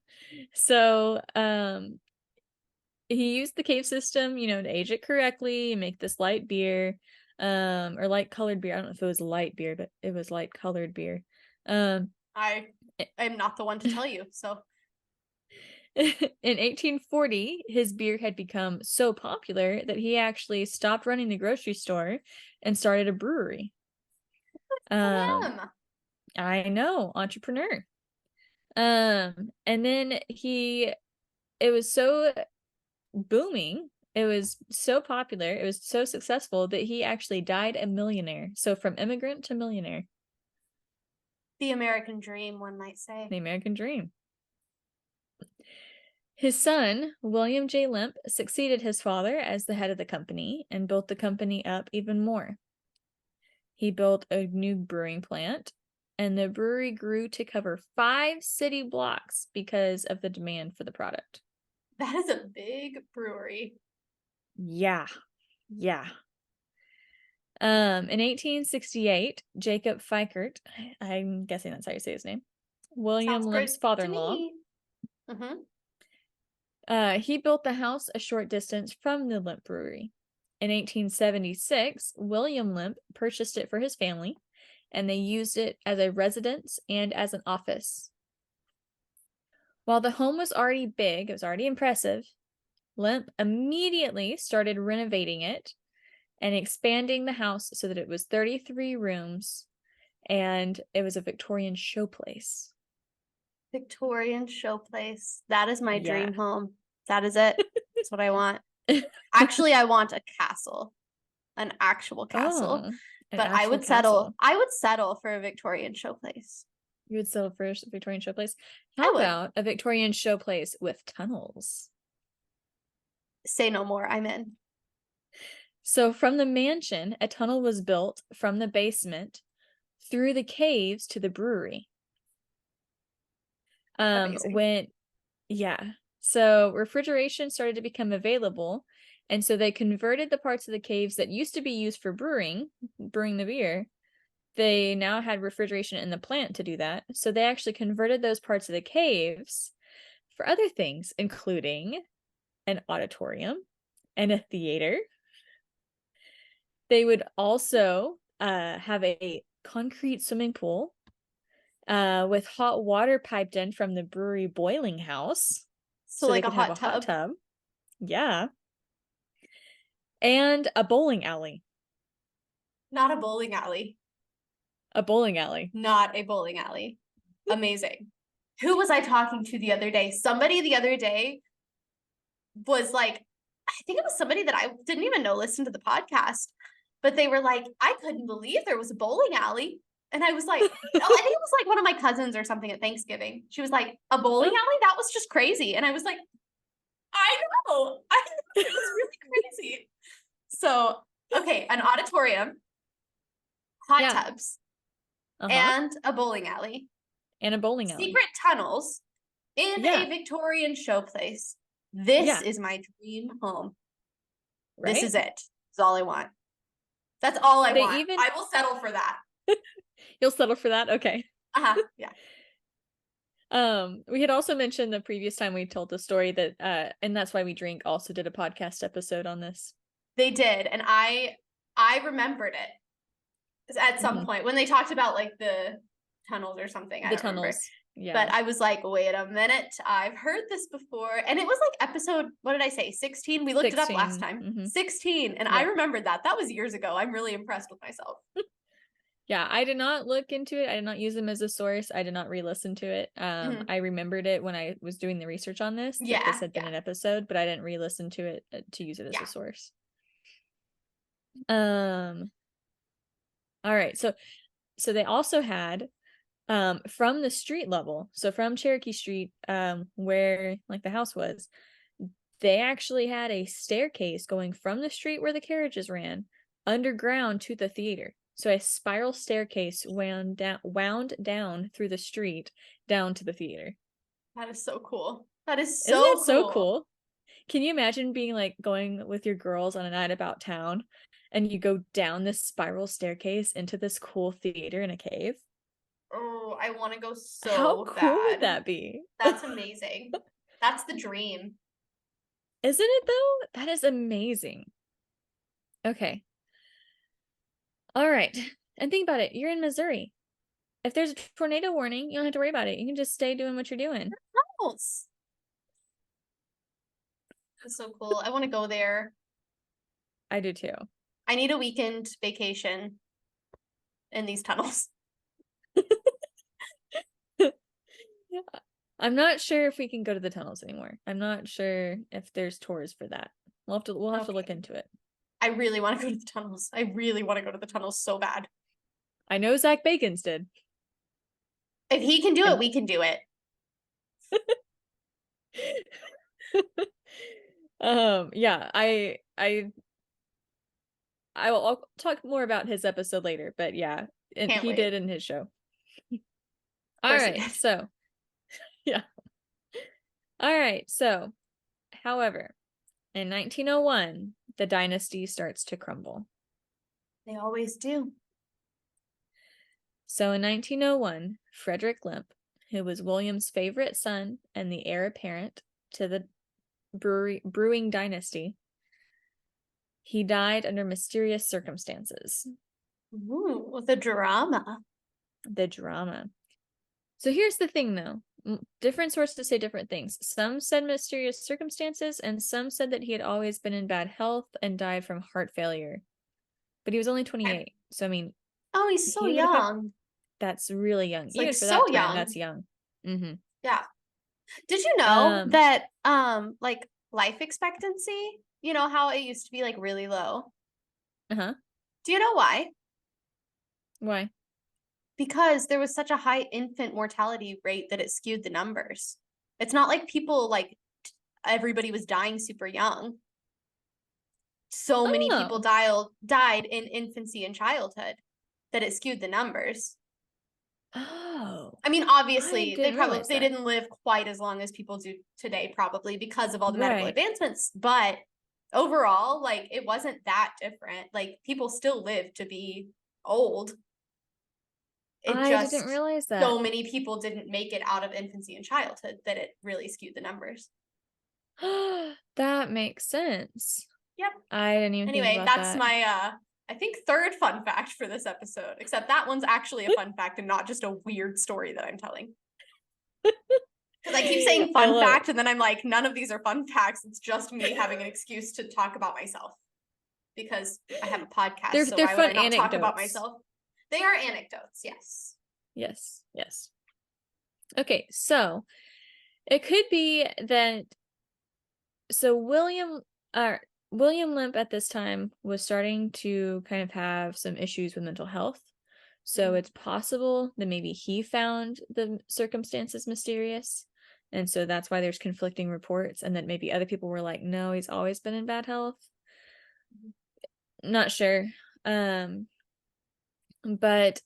So, he used the cave system, to age it correctly and make this light beer, or light colored beer. I don't know if it was light beer, but it was light colored beer. I am not the one to tell you. So In 1840, his beer had become so popular that he actually stopped running the grocery store and started a brewery. Um, him. I know, entrepreneur. And then it was so booming, it was so popular, it was so successful that he actually died a millionaire. So from immigrant to millionaire, The American dream, one might say. the American dream. His son, William J. Lemp, succeeded his father as the head of the company and built the company up even more. He built a new brewing plant, and the brewery grew to cover 5 city blocks because of the demand for the product. That is a big brewery. Yeah. Yeah. In 1868, Jacob Fikert, I'm guessing that's how you say his name, William Sounds Lemp's good to father-in-law, me. Mm-hmm. he built the house a short distance from the Lemp Brewery. In 1876, William Lemp purchased it for his family, and they used it as a residence and as an office. While the home was already big, it was already impressive, Lemp immediately started renovating it and expanding the house so that it was 33 rooms and it was a Victorian showplace. Victorian showplace. That is my Yeah. dream home. That is it. That's what I want. Actually, I want a castle, an actual castle. Oh, an But actual castle. I would settle for a Victorian showplace. You would settle for a Victorian showplace. I How would. about a Victorian showplace with tunnels? Say no more. I'm in. So from the mansion, a tunnel was built from the basement through the caves to the brewery. Amazing. Yeah. So refrigeration started to become available, and so they converted the parts of the caves that used to be used for brewing the beer. They now had refrigeration in the plant to do that. So they actually converted those parts of the caves for other things, including an auditorium and a theater. They would also have a concrete swimming pool with hot water piped in from the brewery boiling house. So So they like a could have hot a hot tub, tub. Yeah. And a bowling alley. not a bowling alley. A bowling alley. Not a bowling alley. Amazing. Who was I talking to the other day? Somebody the other day was like, I think it was somebody that I didn't even know listened to the podcast, but they were like, I couldn't believe there was a bowling alley. And I was like, oh, I think it was like one of my cousins or something at Thanksgiving. She was like, a bowling alley? That was just crazy. And I was like, I know. It was really crazy. So, okay, an auditorium, hot Yeah. tubs, Uh-huh. and a bowling alley. And a bowling alley. Secret tunnels in Yeah. a Victorian showplace. This Yeah. is my dream home. This Right? is it. That's all I want. That's all I They want. even I will settle for that. You'll settle for that? Okay. Yeah. We had also mentioned the previous time we told the story that and That's Why We Drink also did a podcast episode on this. They did, and I remembered it at some point when they talked about like the tunnels or something. I The don't remember. tunnels. Yeah. But I was like, wait a minute, I've heard this before. And it was like episode, what did I say, 16? We looked 16. it up last time. Mm-hmm. 16. And I remembered that. That was years ago. I'm really impressed with myself. Yeah, I did not look into it. I did not use them as a source. I did not re-listen to it. I remembered it when I was doing the research on this, that this had been an episode, but I didn't re-listen to it to use it as a source. All right. So they also had from the street level, so from Cherokee Street, where like the house was, they actually had a staircase going from the street where the carriages ran underground to the theater. So a spiral staircase wound down through the street down to the theater. That is so cool. That is Isn't so that so cool? Can you imagine being like going with your girls on a night about town and you go down this spiral staircase into this cool theater in a cave? Oh, I want to go so How cool bad. would that be? That's amazing. That's the dream. Isn't it though? That is amazing. Okay. All right. And think about it. You're in Missouri. If there's a tornado warning, you don't have to worry about it. You can just stay doing what you're doing. That's so cool. I want to go there. I do too. I need a weekend vacation in these tunnels. I'm not sure if we can go to the tunnels anymore. I'm not sure if there's tours for that. We'll have to look into it. I really want to go to the tunnels. I really want to go to the tunnels so bad. I know Zach Bagans did. If he can do it, we can do it. Yeah, I'll talk more about his episode later, but yeah, and he did in his show. All right, so yeah. All right, so however, in 1901, the dynasty starts to crumble. They always do. So in 1901, Frederick Lemp, who was William's favorite son and the heir apparent to the brewing dynasty, he died under mysterious circumstances. Ooh, the drama. The drama. So here's the thing, though. Different sources say different things. Some said mysterious circumstances, and some said that he had always been in bad health and died from heart failure. But he was only 28. So, I mean... Oh, he's so young. That's really young. It's even like for so that time, young. that's young. Mm-hmm. Yeah. Did you know that like life expectancy, you know how it used to be like really low? Uh-huh. Do you know why? Why? Because there was such a high infant mortality rate that it skewed the numbers. It's not like people like everybody was dying super young. So many people died in infancy and childhood that it skewed the numbers. Oh. I mean, obviously, they didn't live quite as long as people do today, probably because of all the medical advancements. But overall, like, it wasn't that different. Like, people still live to be old. I didn't realize that. So many people didn't make it out of infancy and childhood that it really skewed the numbers. That makes sense. Yep. I didn't even think about that. Anyway, that's my I think third fun fact for this episode, except that one's actually a fun fact and not just a weird story that I'm telling. Because I keep saying fun fact and then I'm like, none of these are fun facts. It's just me having an excuse to talk about myself because I have a podcast. They're why fun would I not anecdotes. Talk about myself? They are anecdotes, yes. Yes. Okay, so it could be that William Lemp at this time was starting to kind of have some issues with mental health. So it's possible that maybe he found the circumstances mysterious. And so that's why there's conflicting reports, and that maybe other people were like, no, he's always been in bad health. Not sure. But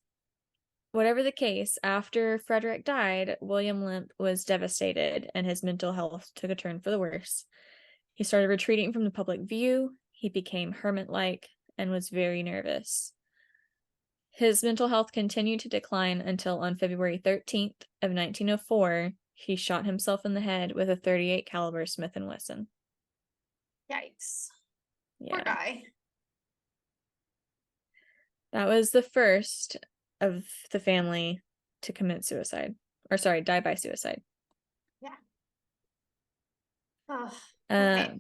whatever the case, after Frederick died, William Lemp was devastated and his mental health took a turn for the worse. He started retreating from the public view. He became hermit-like and was very nervous. His mental health continued to decline until on February 13th of 1904, he shot himself in the head with a .38 caliber Smith & Wesson. Yikes. Yeah. Poor guy. That was the first of the family to commit suicide. Or sorry, die by suicide. Yeah. Oh, okay.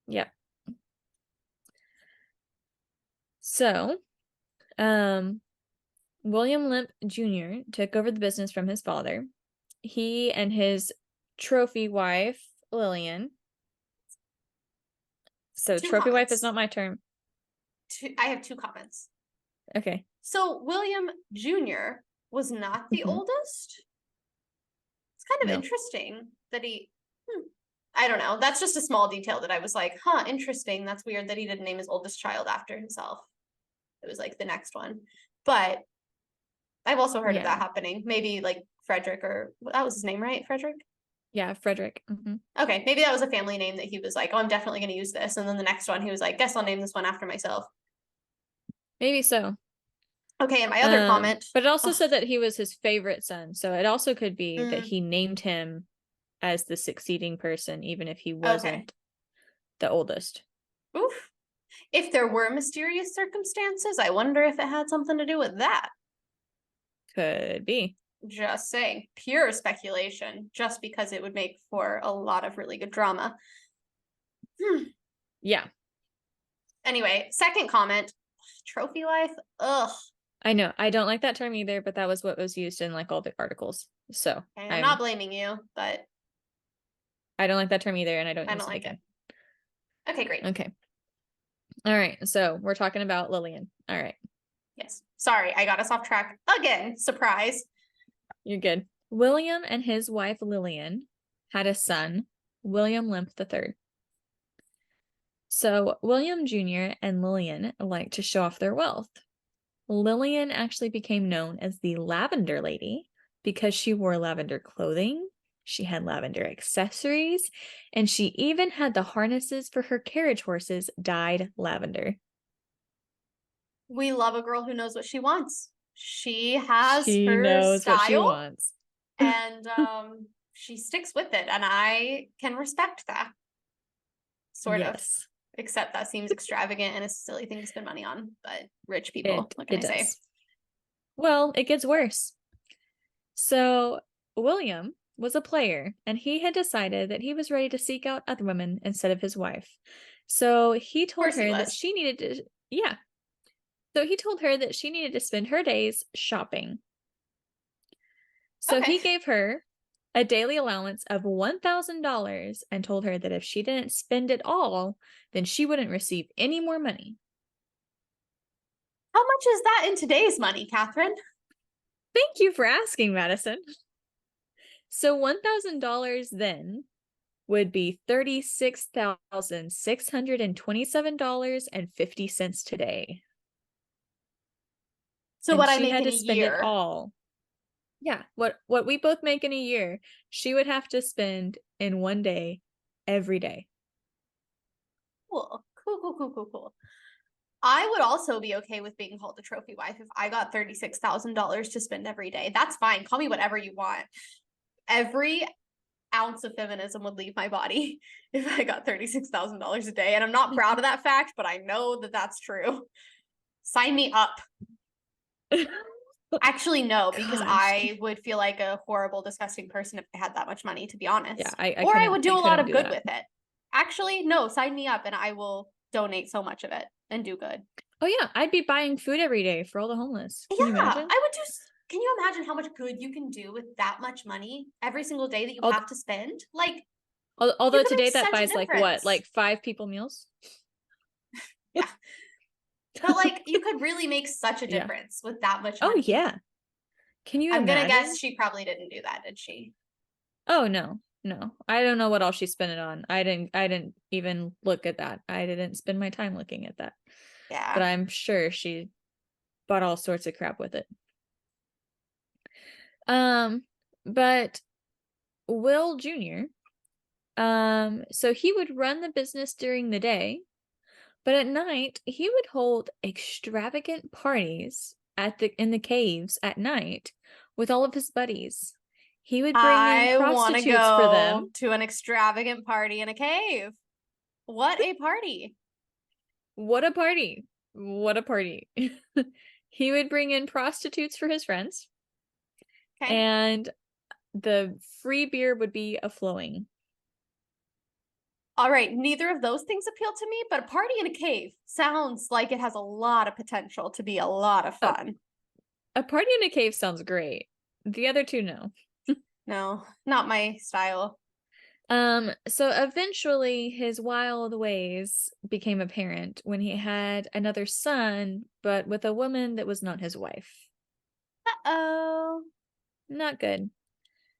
Yeah. So, William Lemp Jr. took over the business from his father. He and his trophy wife, Lillian. So, Two trophy wife is comments. not my term. I have two comments. Okay. So William Jr. was not the oldest. It's kind of No. interesting that he. I don't know. That's just a small detail that I was like, huh, interesting. That's weird that he didn't name his oldest child after himself. It was like the next one. But I've also heard of that happening. Maybe like Frederick, or that was his name, right? Frederick? Yeah, Frederick. Okay, maybe that was a family name that he was like, oh, I'm definitely going to use this. And then the next one, he was like, guess I'll name this one after myself. Maybe so. Okay, and my other comment. But it also said that he was his favorite son. So it also could be that he named him as the succeeding person, even if he wasn't the oldest. Oof. If there were mysterious circumstances, I wonder if it had something to do with that. Could be. Just saying. Pure speculation, just because it would make for a lot of really good drama. Yeah. Anyway, second comment. Trophy wife? Ugh. I know. I don't like that term either, but that was what was used in like all the articles. So I'm not blaming you, but I don't like that term either, and I don't like it. Okay, great. Okay. All right. So we're talking about Lillian. All right. Yes. Sorry, I got us off track again. Surprise. You're good. William and his wife Lillian had a son, William Lemp III. So William Jr. and Lillian liked to show off their wealth. Lillian actually became known as the Lavender Lady because she wore lavender clothing, she had lavender accessories, and she even had the harnesses for her carriage horses dyed lavender. We love a girl who knows what she wants. She has her knows style, what she wants. And she sticks with it, and I can respect that. Sort of. Except that seems extravagant and a silly thing to spend money on, but rich people, what can I say? Well, it gets worse. So William was a player, and he had decided that he was ready to seek out other women instead of his wife. So he told her that she needed to, So he told her that she needed to spend her days shopping. So he gave her a daily allowance of $1,000 and told her that if she didn't spend it all, then she wouldn't receive any more money. How much is that in today's money, Catherine? Thank you for asking, Madison. So $1,000 then would be $36,627.50 today. So what I make in a year. It all. Yeah, what we both make in a year, she would have to spend in one day, every day. Cool. I would also be okay with being called a trophy wife if I got $36,000 to spend every day. That's fine. Call me whatever you want. Every ounce of feminism would leave my body if I got $36,000 a day. And I'm not proud of that fact, but I know that that's true. Sign me up. Actually, no, because I would feel like a horrible, disgusting person if I had that much money, to be honest. Yeah, I would do a lot of good with it. Actually, no, sign me up and I will donate so much of it and do good. Oh yeah, I'd be buying food every day for all the homeless. Can you imagine? I would do. Can you imagine how much good you can do with that much money every single day that you have to spend? Like, although today that buys like what, like 5 people meals? Yeah. But like, you could really make such a difference with that much money. Oh yeah. Can you imagine? I'm gonna guess she probably didn't do that, did she? Oh no. I don't know what all she spent it on. I didn't even look at that. I didn't spend my time looking at that. Yeah. But I'm sure she bought all sorts of crap with it. But Will Jr., so he would run the business during the day, but at night he would hold extravagant parties in the caves at night with all of his buddies. He would bring in prostitutes for them to an extravagant party in a cave. What a party. What a party. He would bring in prostitutes for his friends. And The free beer would be a flowing. All right, neither of those things appeal to me, but a party in a cave sounds like it has a lot of potential to be a lot of Oh, fun. a party in a cave sounds great. The other two, no. No, not my style. So eventually his wild ways became apparent when he had another son, but with a woman that was not his wife. Uh-oh. Not good.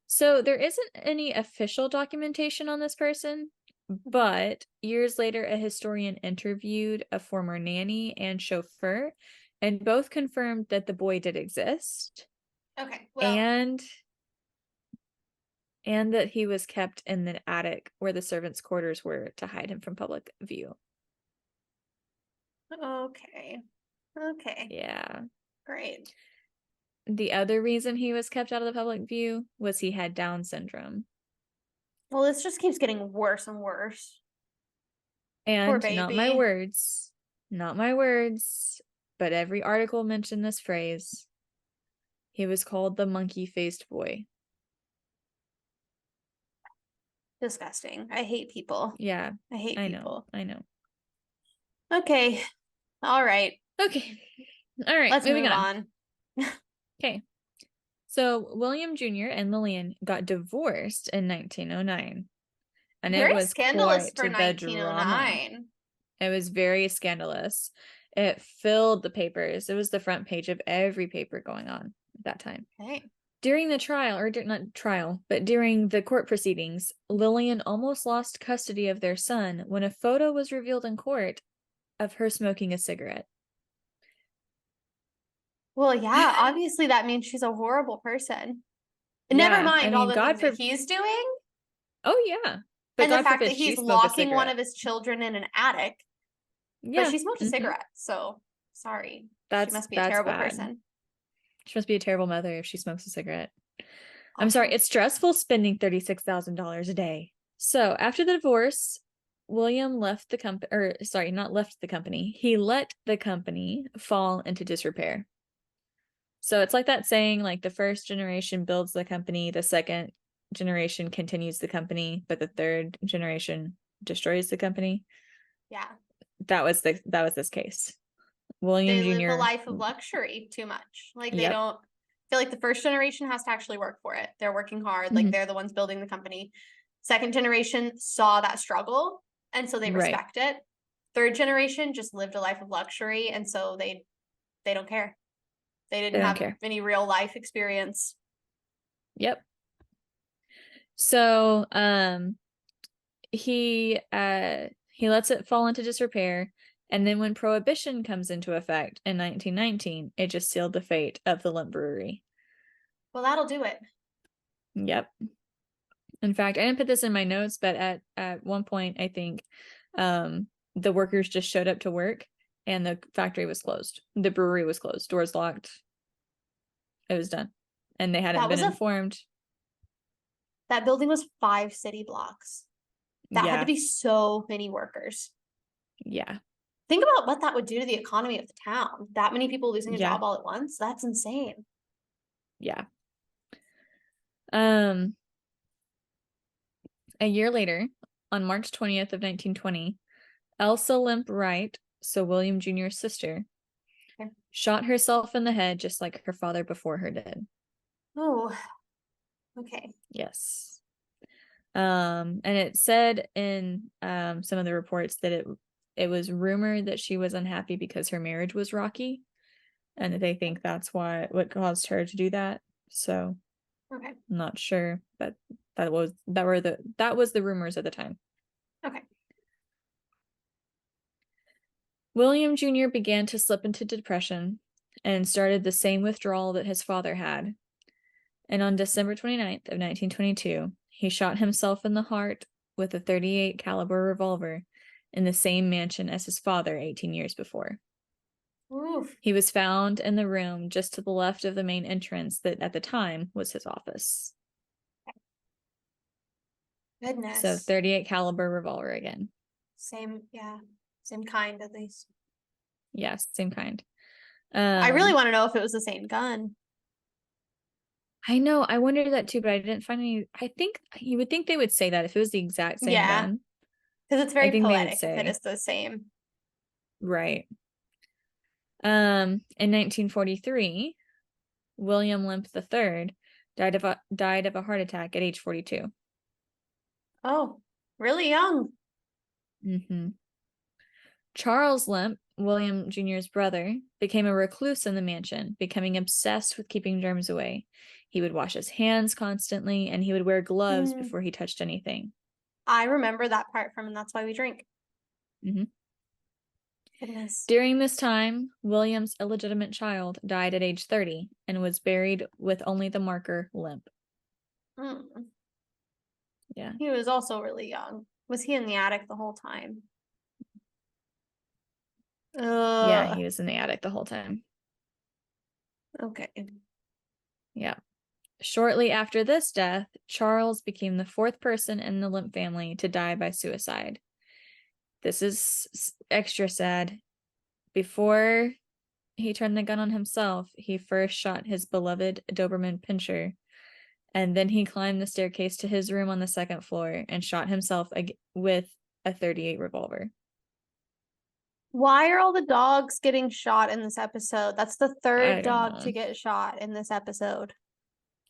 So there isn't any official documentation on this person, but years later, a historian interviewed a former nanny and chauffeur, and both confirmed that the boy did exist Okay, well, and that he was kept in the attic where the servants' quarters were to hide him from public view. okay. Okay, Yeah. great. The other reason he was kept out of the public view was he had Down syndrome. Well, this just keeps getting worse and worse. Poor And baby. not my words, but every article mentioned this phrase. He was called the monkey-faced boy. Disgusting. I hate people. Yeah, I hate I know. people. I know. Okay. All right. Okay. All right, Let's moving move on. on. Okay. So William Jr. and Lillian got divorced in 1909, and it Very was scandalous quite for the drama. 1909. It was very scandalous. It filled the papers. It was the front page of every paper going on at that time. Okay. During the trial, or not trial, but during the court proceedings, Lillian almost lost custody of their son when a photo was revealed in court of her smoking a cigarette. Well, yeah, obviously that means she's a horrible person. Never Yeah, I mind all mean, the things that he's doing oh yeah, but and the God fact forbid that she he's smoke a locking one cigarette. of his children in an attic. But Yeah, she smoked a cigarette, so sorry. She must be a that's terrible bad. person. She must be a terrible mother if she smokes a cigarette. I'm sorry, Awful. it's stressful spending $36,000 a day. So after the divorce, William left the company, or sorry, not left the company. He let the company fall into disrepair. So it's like that saying, like the first generation builds the company, the second generation continues the company, but the third generation destroys the company. Yeah. That was this case. William They live a Jr. life of luxury too much. Like they Yep. don't feel like the first generation has to actually work for it. They're working hard, like Mhm. they're the ones building the company. Second generation saw that struggle and so they Right. respect it. Third generation just lived a life of luxury and so they don't care. They They didn't don't have care. any real life experience. Yep. So, he lets it fall into disrepair, and then when prohibition comes into effect in 1919, it just sealed the fate of the Lemp Brewery. Well, that'll do it. Yep. In fact, I didn't put this in my notes, but at one point, I think the workers just showed up to work and the factory was closed. The brewery was closed, doors locked. It was done. And they hadn't That been was a informed. that building was 5 city blocks. That had to Yeah. be so many workers. Yeah. Think about what that would do to the economy of the town. That many people losing a Yeah. job all at once. That's insane. Yeah. Um, a year later, on March 20th of 1920, Elsa Lemp Wright, so William Jr.'s sister, Okay. shot herself in the head just like her father before her did. Oh, okay. Yes. And it said in some of the reports that it was rumored that she was unhappy because her marriage was rocky, and that they think that's what caused her to do that. So Okay. I'm not sure, but that was the rumors at the time. Okay. William Jr. began to slip into depression and started the same withdrawal that his father had. And on December 29th of 1922, he shot himself in the heart with a .38 caliber revolver in the same mansion as his father 18 years before. Oof. He was found in the room just to the left of the main entrance that at the time was his office. So Goodness. .38 caliber revolver again. Same, yeah. Same kind at least. Yeah, same kind. I really want to know if it was the same gun. I know. I wondered that too, but I didn't find any. I think you would think they would say that if it was the exact same Yeah, gun. because it's I very think they would poetic if it say, is the same. right. In 1943, William Lemp III died of a heart attack at age 42. Oh, really young. Mm-hmm. Charles Lemp, William Jr.'s brother, became a recluse in the mansion, becoming obsessed with keeping germs away. He would wash his hands constantly, and he would wear gloves before he touched anything. I remember that part from And That's Why We Drink. Mm-hmm. Goodness. During this time, William's illegitimate child died at age 30 and was buried with only the marker Lemp. Mm. Yeah. He was also really young. Was he in the attic the whole time? Yeah, he was in the attic the whole time. Okay. Yeah. Shortly after this death, Charles became the fourth person in the Lemp family to die by suicide. This is extra sad. Before he turned the gun on himself, he first shot his beloved Doberman Pinscher, and then he climbed the staircase to his room on the second floor and shot himself with a .38 revolver. Why are all the dogs getting shot in this episode? That's the I third don't dog know. to get shot in this episode.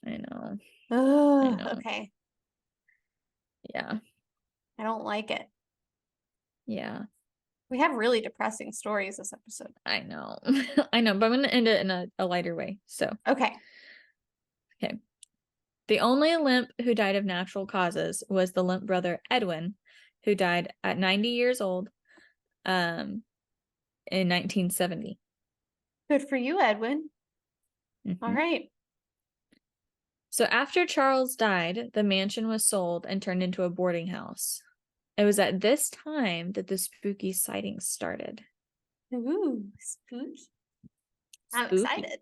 I know. Ugh, I know. okay. Yeah. I don't like it. Yeah. We have really depressing stories this episode. I know. I know, but I'm going to end it in a lighter way. So, Okay. The only Lemp who died of natural causes was the Lemp brother Edwin, who died at 90 years old in 1970. Good for you, Edwin. Mm-hmm. All right. So after Charles died, the mansion was sold and turned into a boarding house. It was at this time that the spooky sightings started. Ooh, spooky. I'm Spooky. excited.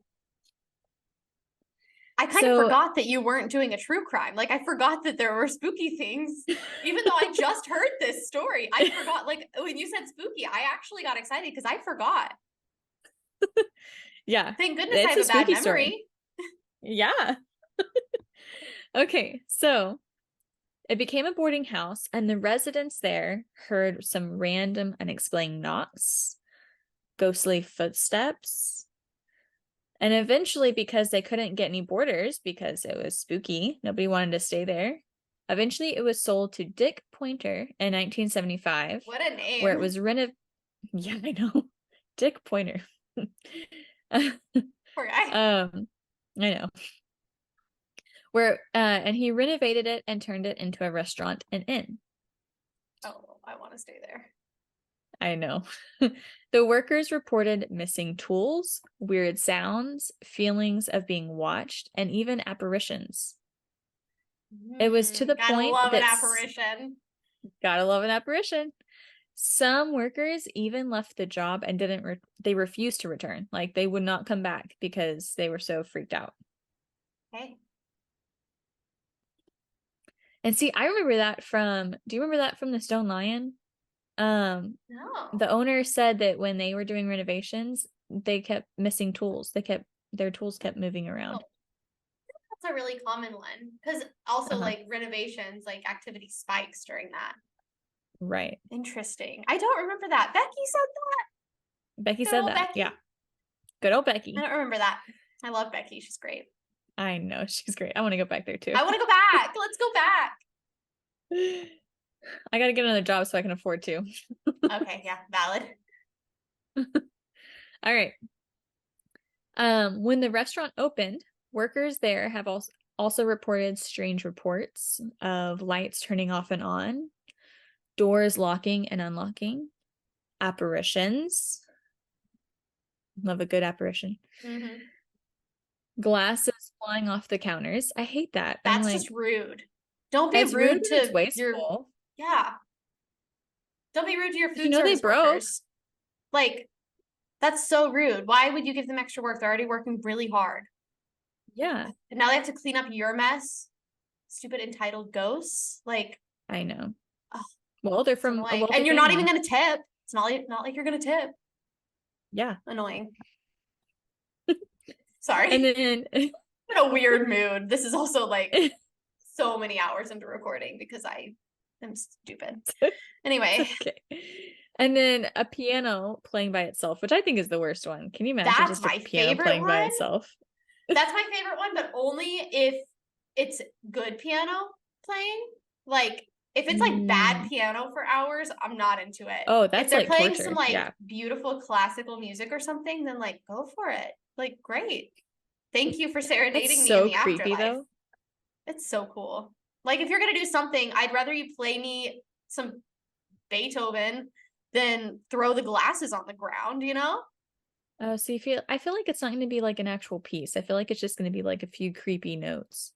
I kind of forgot that you weren't doing a true crime. Like, I forgot that there were spooky things. Even though I just heard this story, I forgot. Like, when you said spooky, I actually got excited because I forgot. Yeah. Thank goodness I have a bad memory. Story. Yeah. Okay, so it became a boarding house, and the residents there heard some random, unexplained knocks, ghostly footsteps. And eventually, because they couldn't get any boarders because it was spooky, nobody wanted to stay there. Eventually, it was sold to Dick Pointer in 1975. What a name. Where it was renovated. Yeah, I know. Dick Pointer. Poor guy. I know. Where and he renovated it and turned it into a restaurant and inn. Oh, I want to stay there. I know. The workers reported missing tools, weird sounds, feelings of being watched, and even apparitions. It was to the point love that an apparition. Gotta love an apparition. Some workers even left the job and they refused to return. Like, they would not come back because they were so freaked out. Okay. And see, I remember that do you remember that from the Stone Lion? No. The owner said that when they were doing renovations, they kept missing tools. Their tools kept moving around. Oh. That's a really common one. Because also like renovations, like activity spikes during that. Right. Interesting. I don't remember that. Becky said that. Becky said that. Becky. Yeah. Good old Becky. I don't remember that. I love Becky. She's great. I know. She's great. I want to go back there too. I want to go back. Let's go back. I got to get another job so I can afford to. Okay. Yeah. Valid. All right. When the restaurant opened, workers there have also reported strange reports of lights turning off and on, doors locking and unlocking, apparitions. Love a good apparition. Mm-hmm. Glasses flying off the counters. I hate that. That's just rude. Don't be rude to your. Yeah. Don't be rude to your food service workers. Like, that's so rude. Why would you give them extra work? They're already working really hard. Yeah. And now they have to clean up your mess. Stupid entitled ghosts. Like, I know. Oh, well, they're from a wealthy and you're family. not even gonna tip. It's not like you're gonna tip. Yeah. Annoying. Sorry. And then in a weird mood. This is also like so many hours into recording because I am stupid. Anyway. Okay. And then a piano playing by itself, which I think is the worst one. Can you imagine That's just a my piano favorite playing by one. itself? That's my favorite one, but only if it's good piano playing. Like, if it's like bad piano for hours, I'm not into it. Oh, If that's they're like playing torture. some like Yeah. beautiful classical music or something, then like go for it. Like, great. Thank you for serenading That's me in so the creepy afterlife. though. It's so cool. Like, if you're gonna do something, I'd rather you play me some Beethoven than throw the glasses on the ground, you know? Oh, so I feel like it's not going to be like an actual piece. I feel like it's just going to be like a few creepy notes.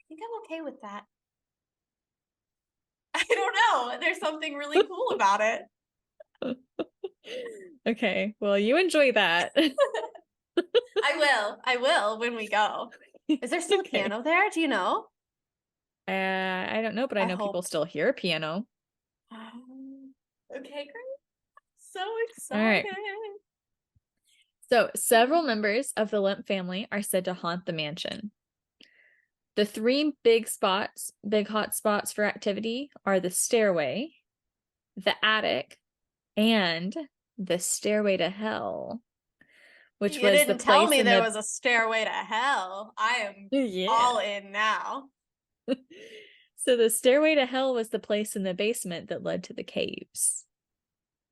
I think I'm okay with that. I don't know. There's something really cool about it. Okay, well, you enjoy that. I will when we go. Is there still a piano there? Do you know? I don't know, but I know people still hear a piano. Okay, great. So All right. excited. So several members of the Lemp family are said to haunt the mansion. The three big hot spots for activity are the stairway, the attic, and the stairway to hell, which You was the didn't tell place me in there the was a stairway to hell. I am yeah. all in now. So the stairway to hell was the place in the basement that led to the caves.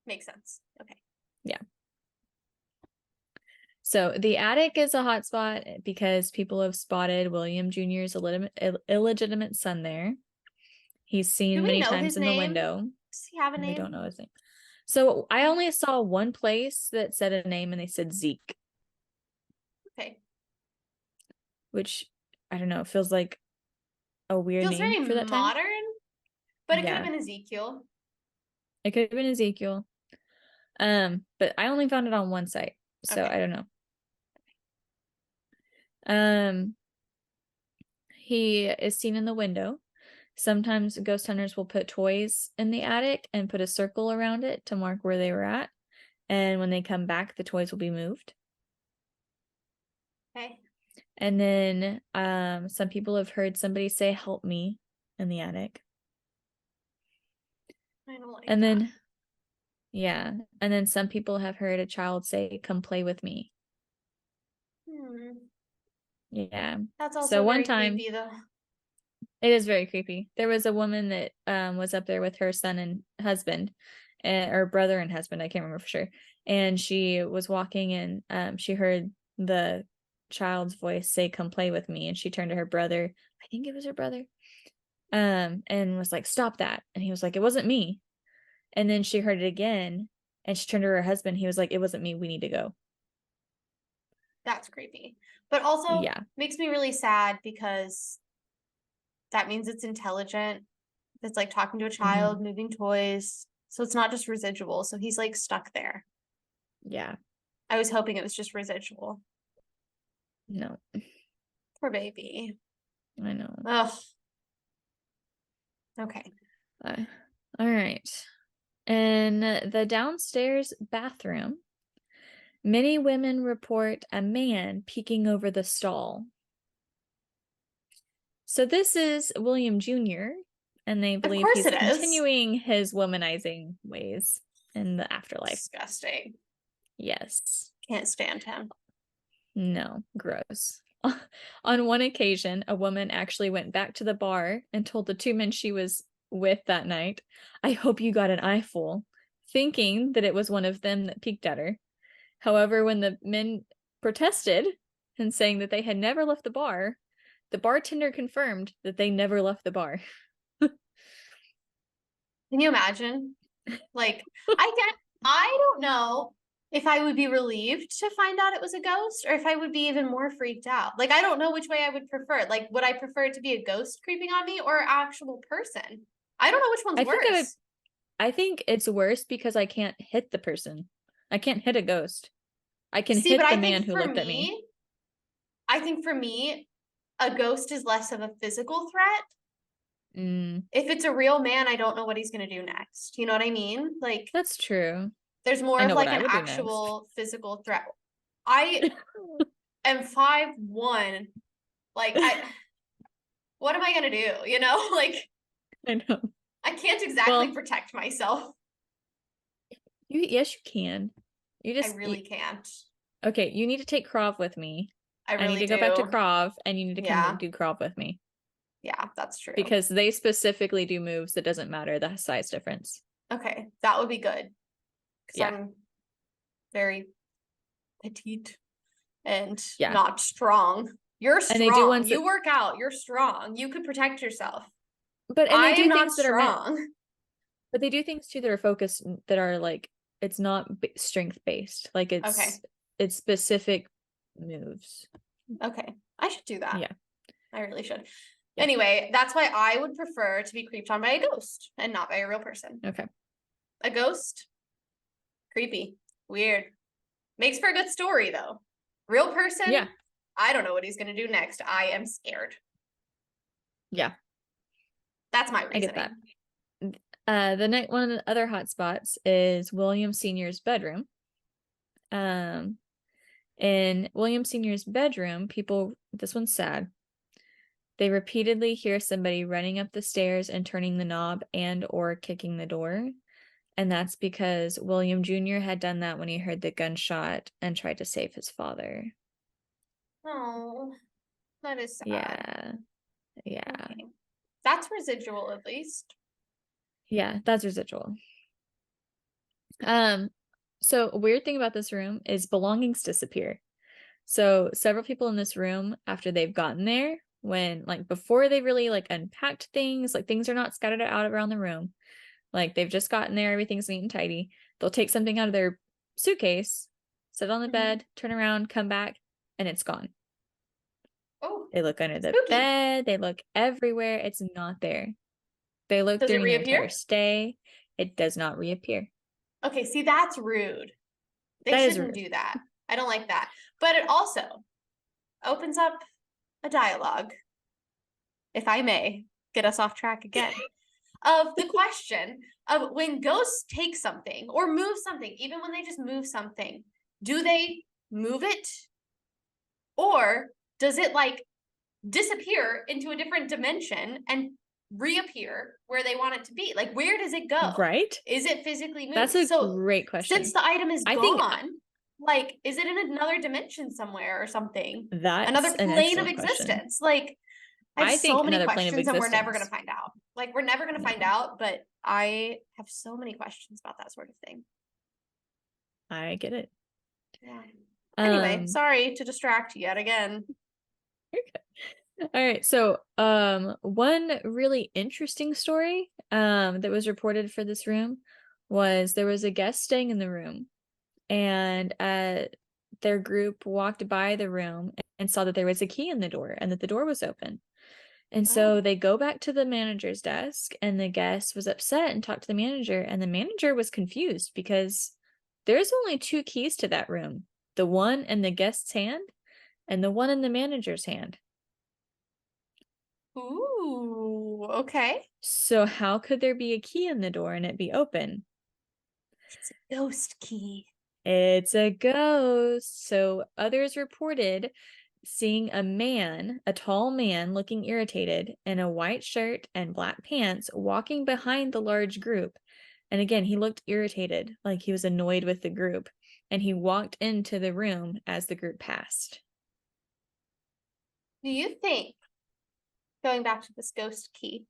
Makes sense. Okay. Yeah. So the attic is a hot spot because people have spotted William Jr.'s illegitimate son there. He's Do seen we many know times his in the name? window. Does he have a We don't name? know his name. So I only saw one place that said a name and they said Zeke. Okay. Which, I don't know, feels like a weird Feels name very for that time. modern, but it could have Yeah. been Ezekiel. It could have been Ezekiel. But I only found it on one site, so Okay. I don't know. He is seen in the window. Sometimes ghost hunters will put toys in the attic and put a circle around it to mark where they were at. And when they come back, the toys will be moved. Okay. And then some people have heard somebody say, "Help me," in the attic. I don't like And that. then, yeah. And then some people have heard a child say, "Come play with me." Yeah. That's also So one very time, creepy, though. it is very creepy. There was a woman that was up there with her son and husband, or brother and husband. I can't remember for sure. And she was walking and she heard the child's voice say, "Come play with me." And she turned to her brother. I think it was her brother. And was like, "Stop that." And he was like, "It wasn't me." And then she heard it again and she turned to her husband. He was like, "It wasn't me. We need to go." That's creepy. But also Yeah. makes me really sad because that means it's intelligent. It's like talking to a child, moving toys. So it's not just residual. So he's like stuck there. Yeah. I was hoping it was just residual. No. Poor baby. I know. Ugh. Okay. All right. In the downstairs bathroom, many women report a man peeking over the stall. So this is William Jr., and they believe he's continuing his womanizing ways in the afterlife. Disgusting. Yes. Can't stand him. No, gross. On one occasion, a woman actually went back to the bar and told the two men she was with that night, "I hope you got an eyeful," thinking that it was one of them that peeked at her. However, when the men protested and saying that they had never left the bartender confirmed that they never left the bar. Can you imagine? Like, I don't know if I would be relieved to find out it was a ghost or if I would be even more freaked out. Like, I don't know which way I would prefer. Like, would I prefer it to be a ghost creeping on me or an actual person? I don't know which one's worse. I think it's worse because I can't hit the person. I can't hit a ghost. I can See, hit but the man who looked at me. I think for me, a ghost is less of a physical threat. If it's a real man, I don't know what he's going to do next. You know what I mean? Like, that's true. There's more of like an actual physical threat. am 5'1". Like, what am I gonna do? You know, like, I know. I can't exactly protect myself. Yes, you can. I really can't. Okay, you need to take Krav with me. I I need really to go back to do. Krav, and you need to come Yeah. do Krav with me. Yeah, that's true. Because they specifically do moves that doesn't matter the size difference. Okay, that would be good. Because Yeah. I'm very petite and Yeah. not strong. You're And they do strong. ones You that, work out. You're strong. You could protect yourself. and I they am do not things that are meant, strong. but they do things too that are focused, that are like, it's not strength based. Like Okay. it's specific moves. Okay. I should do that. Yeah. I really should. Yeah. Anyway, that's why I would prefer to be creeped on by a ghost and not by a real person. Okay. A ghost, creepy, weird. Makes for a good story though. Real person, Yeah. I don't know what he's gonna do next. I am scared. Yeah. That's my I get reasoning. that. The next one of the other hot spots is William Sr.'s bedroom. In William Sr.'s bedroom, this one's sad. They repeatedly hear somebody running up the stairs and turning the knob and or kicking the door. And that's because William Jr. had done that when he heard the gunshot and tried to save his father. Oh, that is sad. Yeah. Yeah. Okay. That's residual at least. Yeah, that's residual. So a weird thing about this room is belongings disappear. So several people in this room, after they've gotten there, when like before they really like unpacked things, like things are not scattered out around the room. Like they've just gotten there, everything's neat and tidy. They'll take something out of their suitcase, sit on the bed, turn around, come back, and it's gone. Oh, They look under the spooky. bed, they look everywhere, it's not there. They look Does it during their reappear? entire stay, it does not reappear. Okay, see, that's rude. They That is shouldn't rude. do that. I don't like that. But it also opens up a dialogue, if I may get us off track again, of the question of when ghosts take something or move something, even when they just move something, do they move it? Or does it like disappear into a different dimension and reappear where they want it to be? Like, where does it go? Right? Is it physically moved? That's a So great question. since the item is I think gone, like, is it in another dimension somewhere or something? that's Another an plane of excellent question. existence. Like, I have I so think many another plane of questions and we're never going to existence. find out. Like, we're never going to find out, but I have so many questions about that sort of thing. I get it. Yeah. Anyway, sorry to distract you yet again. All right, so one really interesting story that was reported for this room was there was a guest staying in the room, and their group walked by the room and saw that there was a key in the door and that the door was open. And so they go back to the manager's desk, and the guest was upset and talked to the manager, and the manager was confused because there's only two keys to that room, the one in the guest's hand and the one in the manager's hand. Ooh, okay. So how could there be a key in the door and it be open? It's a ghost key. It's a ghost. So others reported seeing a tall man looking irritated in a white shirt and black pants walking behind the large group. And again, he looked irritated, like he was annoyed with the group. And he walked into the room as the group passed. Do you think, going back to this ghost key,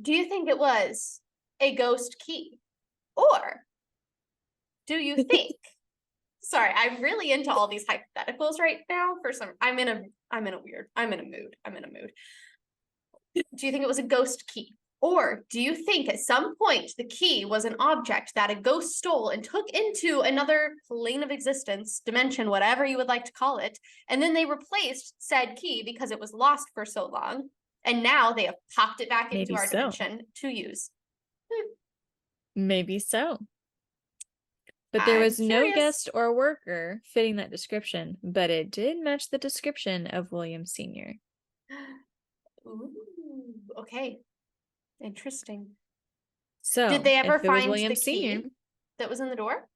do you think it was a ghost key? Or do you think, sorry, I'm really into all these hypotheticals right now for some, I'm in a mood. Do you think it was a ghost key? Or do you think at some point the key was an object that a ghost stole and took into another plane of existence, dimension, whatever you would like to call it, and then they replaced said key because it was lost for so long, and now they have popped it back into our dimension to use? Maybe so. But there was no guest or worker fitting that description, but it did match the description of William Sr. Ooh, okay. Interesting. So did they ever find William the key Sr. that was in the door?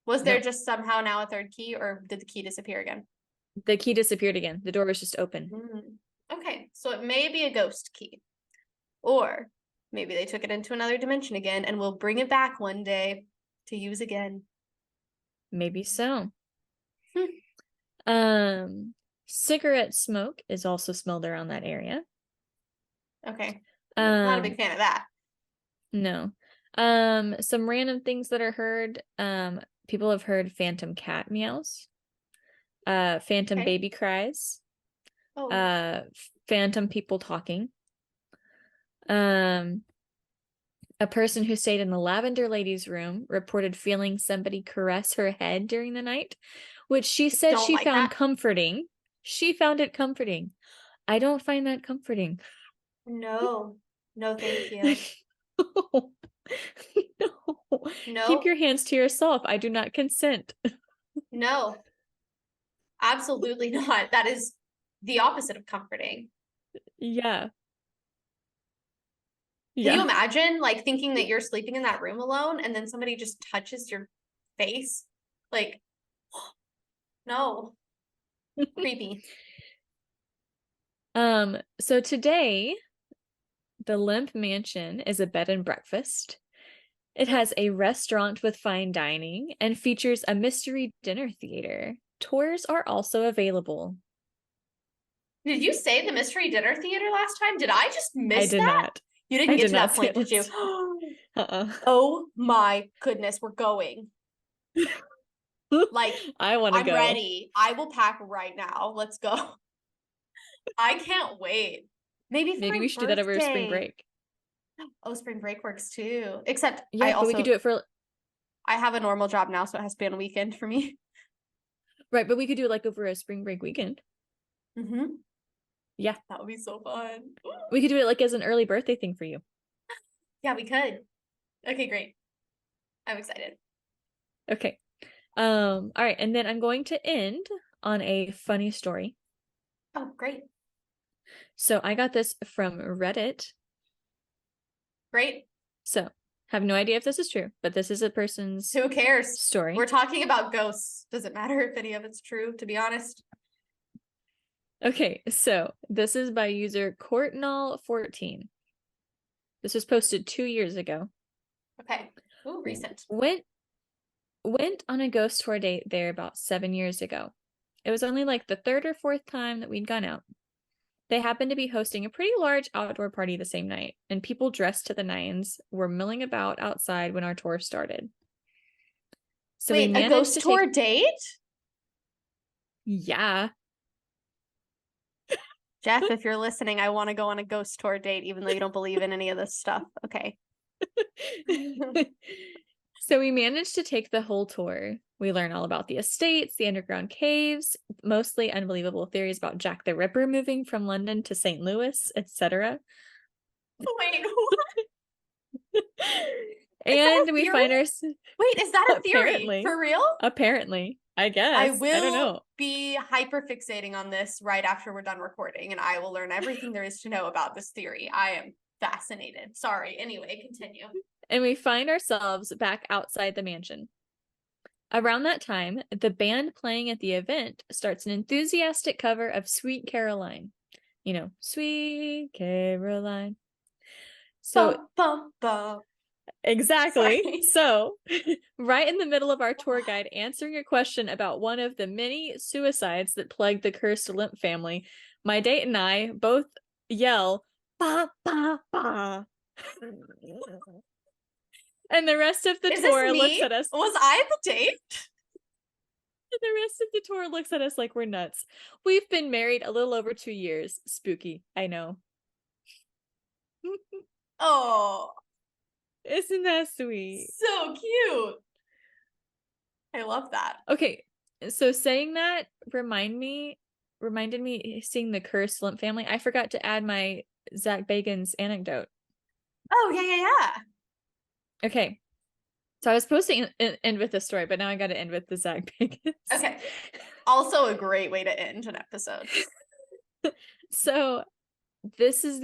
Was there just somehow now a third key, or did the key disappear again? The key disappeared again. The door was just open. Okay, so it may be a ghost key. Or maybe they took it into another dimension again and will bring it back one day to use again. Maybe so. Cigarette smoke is also smelled around that area. Okay. Not a big fan of that. No. Some random things that are heard. People have heard phantom cat meows, phantom baby cries, phantom people talking. A person who stayed in the lavender lady's room reported feeling somebody caress her head during the night, which she said she found comforting. She found it comforting. I don't find that comforting. No. No, thank you. No. Keep your hands to yourself. I do not consent. No. Absolutely not. That is the opposite of comforting. Yeah. Can you imagine like thinking that you're sleeping in that room alone and then somebody just touches your face? Like, no. Creepy. So today, the Lemp Mansion is a bed and breakfast. It has a restaurant with fine dining and features a mystery dinner theater. Tours are also available. Did you say the mystery dinner theater last time? Did I just miss that? I did not. You didn't get to that point, did you? Oh my goodness, we're going. Like, I want to go. I'm ready. I will pack right now. Let's go. I can't wait. Maybe we should do that over spring break. Oh, spring break works too. Except but we could do it for. I have a normal job now, so it has to be on a weekend for me. Right, but we could do it like over a spring break weekend. Yeah, that would be so fun. We could do it like as an early birthday thing for you. Yeah, we could. Okay, great. I'm excited. Okay. All right, and then I'm going to end on a funny story. Oh, great. So I got this from Reddit. Great. So have no idea if this is true, but this is a person's Who cares? Story. We're talking about ghosts. Does it matter if any of it's true, to be honest? Okay, so this is by user Courtnall14. This was posted 2 years ago. Okay. Ooh, recent. Went on a ghost tour date there about 7 years ago. It was only like the third or fourth time that we'd gone out. They happened to be hosting a pretty large outdoor party the same night, and people dressed to the nines were milling about outside when our tour started. So wait, a ghost tour date? Yeah. Jeff, if you're listening, I want to go on a ghost tour date, even though you don't believe in any of this stuff. Okay. So we managed to take the whole tour. We learn all about the estates, the underground caves, mostly unbelievable theories about Jack the Ripper moving from London to St. Louis, etc. Wait, what? And we find ourselves. Wait, is that a theory? Apparently. For real? Apparently. I guess. I don't know. Will be hyper fixating on this right after we're done recording, and I will learn everything there is to know about this theory. I am fascinated. Sorry. Anyway, continue. And we find ourselves back outside the mansion. Around that time, the band playing at the event starts an enthusiastic cover of Sweet Caroline. You know, Sweet Caroline. So, bum, bum. Exactly. Sorry. So, right in the middle of our tour guide answering a question about one of the many suicides that plagued the cursed Lemp family, my date and I both yell, "Ba, ba, ba." And the rest of the tour looks at us. Was I the date? And the rest of the tour looks at us like we're nuts. We've been married a little over 2 years. Spooky, I know. Oh. Isn't that sweet? So cute. I love that. Okay, so saying that reminded me seeing the cursed Lemp family. I forgot to add my Zach Bagans anecdote. Oh, yeah. Okay. So I was supposed to end with this story, but now I got to end with the Zach Bagans. Okay. Also a great way to end an episode. So this is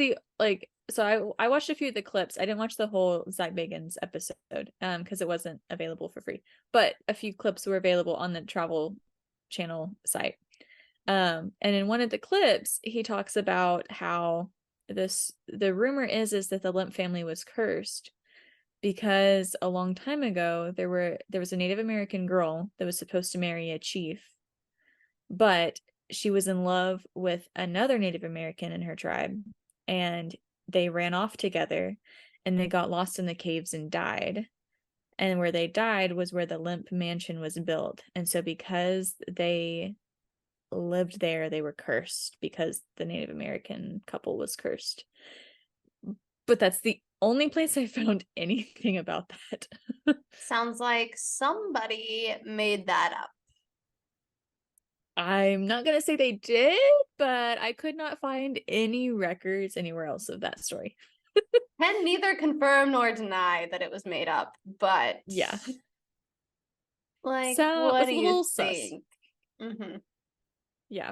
so I watched a few of the clips. I didn't watch the whole Zach Bagans episode because it wasn't available for free. But a few clips were available on the Travel Channel site. And in one of the clips, he talks about how the rumor is that the Lemp family was cursed because a long time ago there was a Native American girl that was supposed to marry a chief, but she was in love with another Native American in her tribe, and they ran off together, and they got lost in the caves and died. And where they died was where the Lemp Mansion was built. And so because they lived there, they were cursed because the Native American couple was cursed. But that's the only place I found anything about that. Sounds like somebody made that up. I'm not going to say they did, but I could not find any records anywhere else of that story. Can neither confirm nor deny that it was made up, but yeah. Like, So what it's do a you little think? Mm-hmm. Yeah.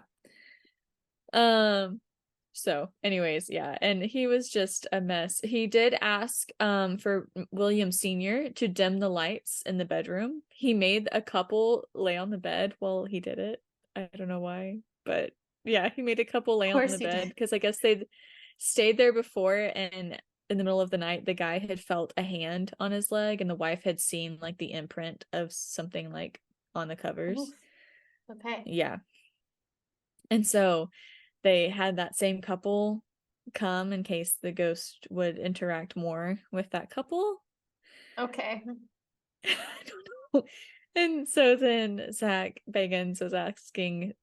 So anyways, yeah, and he was just a mess. He did ask for William Sr. to dim the lights in the bedroom. He made a couple lay on the bed while he did it. I don't know why, but yeah, he made a couple lay Of on course the he bed did. because I guess they'd stayed there before, and in the middle of the night the guy had felt a hand on his leg, and the wife had seen like the imprint of something like on the covers. Oof. Okay. Yeah. And so they had that same couple come in case the ghost would interact more with that couple. Okay. I don't know. And so then Zach Bagans was asking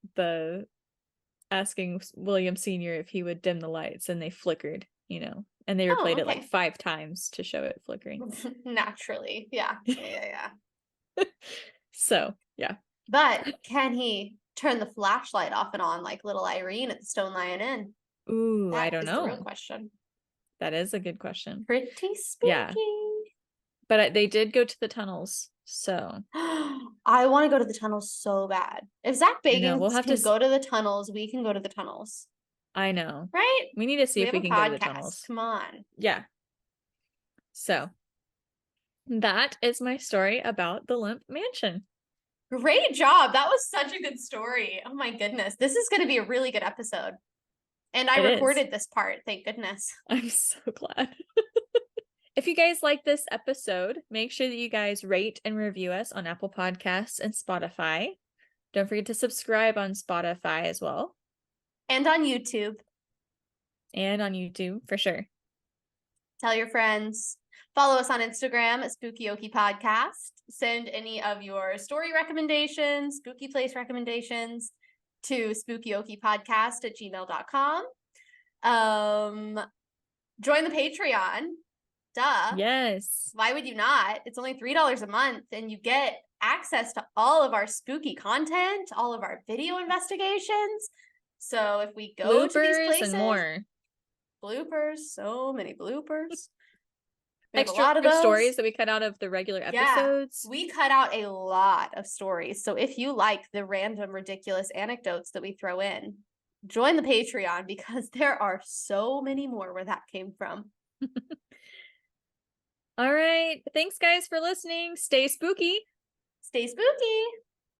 William Sr. if he would dim the lights, and they flickered, and they Oh, replayed it like okay. 5 times to show it flickering. Naturally. Yeah. Yeah. So, yeah. But can he turn the flashlight off and on like little Irene at the Stone Lion Inn? Ooh, I That don't is the real know. question. That is a good question. Pretty Yeah. spooky. But they did go to the tunnels, so I want to go to the tunnels so bad. If Zach I know we'll Bagans have to. can go to the tunnels, we can go to the tunnels. I know. Right? We need to see We if have we a can go to the podcast. tunnels. Come on. Yeah. So that is my story about the Lemp Mansion. Great job. That was such a good story. Oh my goodness. This is going to be a really good episode. And I It is. recorded this part. Thank goodness. I'm so glad. If you guys like this episode, make sure that you guys rate and review us on Apple Podcasts and Spotify. Don't forget to subscribe on Spotify as well. And on YouTube. And on YouTube, for sure. Tell your friends. Follow us on Instagram at Spooky Okie Podcast. Send any of your story recommendations, spooky place recommendations to spookyokiepodcast@gmail.com. Join the Patreon. Duh. Yes. Why would you not? It's only $3 a month, and you get access to all of our spooky content, all of our video investigations. So if we go to these places, and more. Bloopers, so many bloopers. We have Extra a lot of those stories that we cut out of the regular episodes. Yeah, we cut out a lot of stories. So if you like the random, ridiculous anecdotes that we throw in, join the Patreon because there are so many more where that came from. All right. Thanks, guys, for listening. Stay spooky. Stay spooky.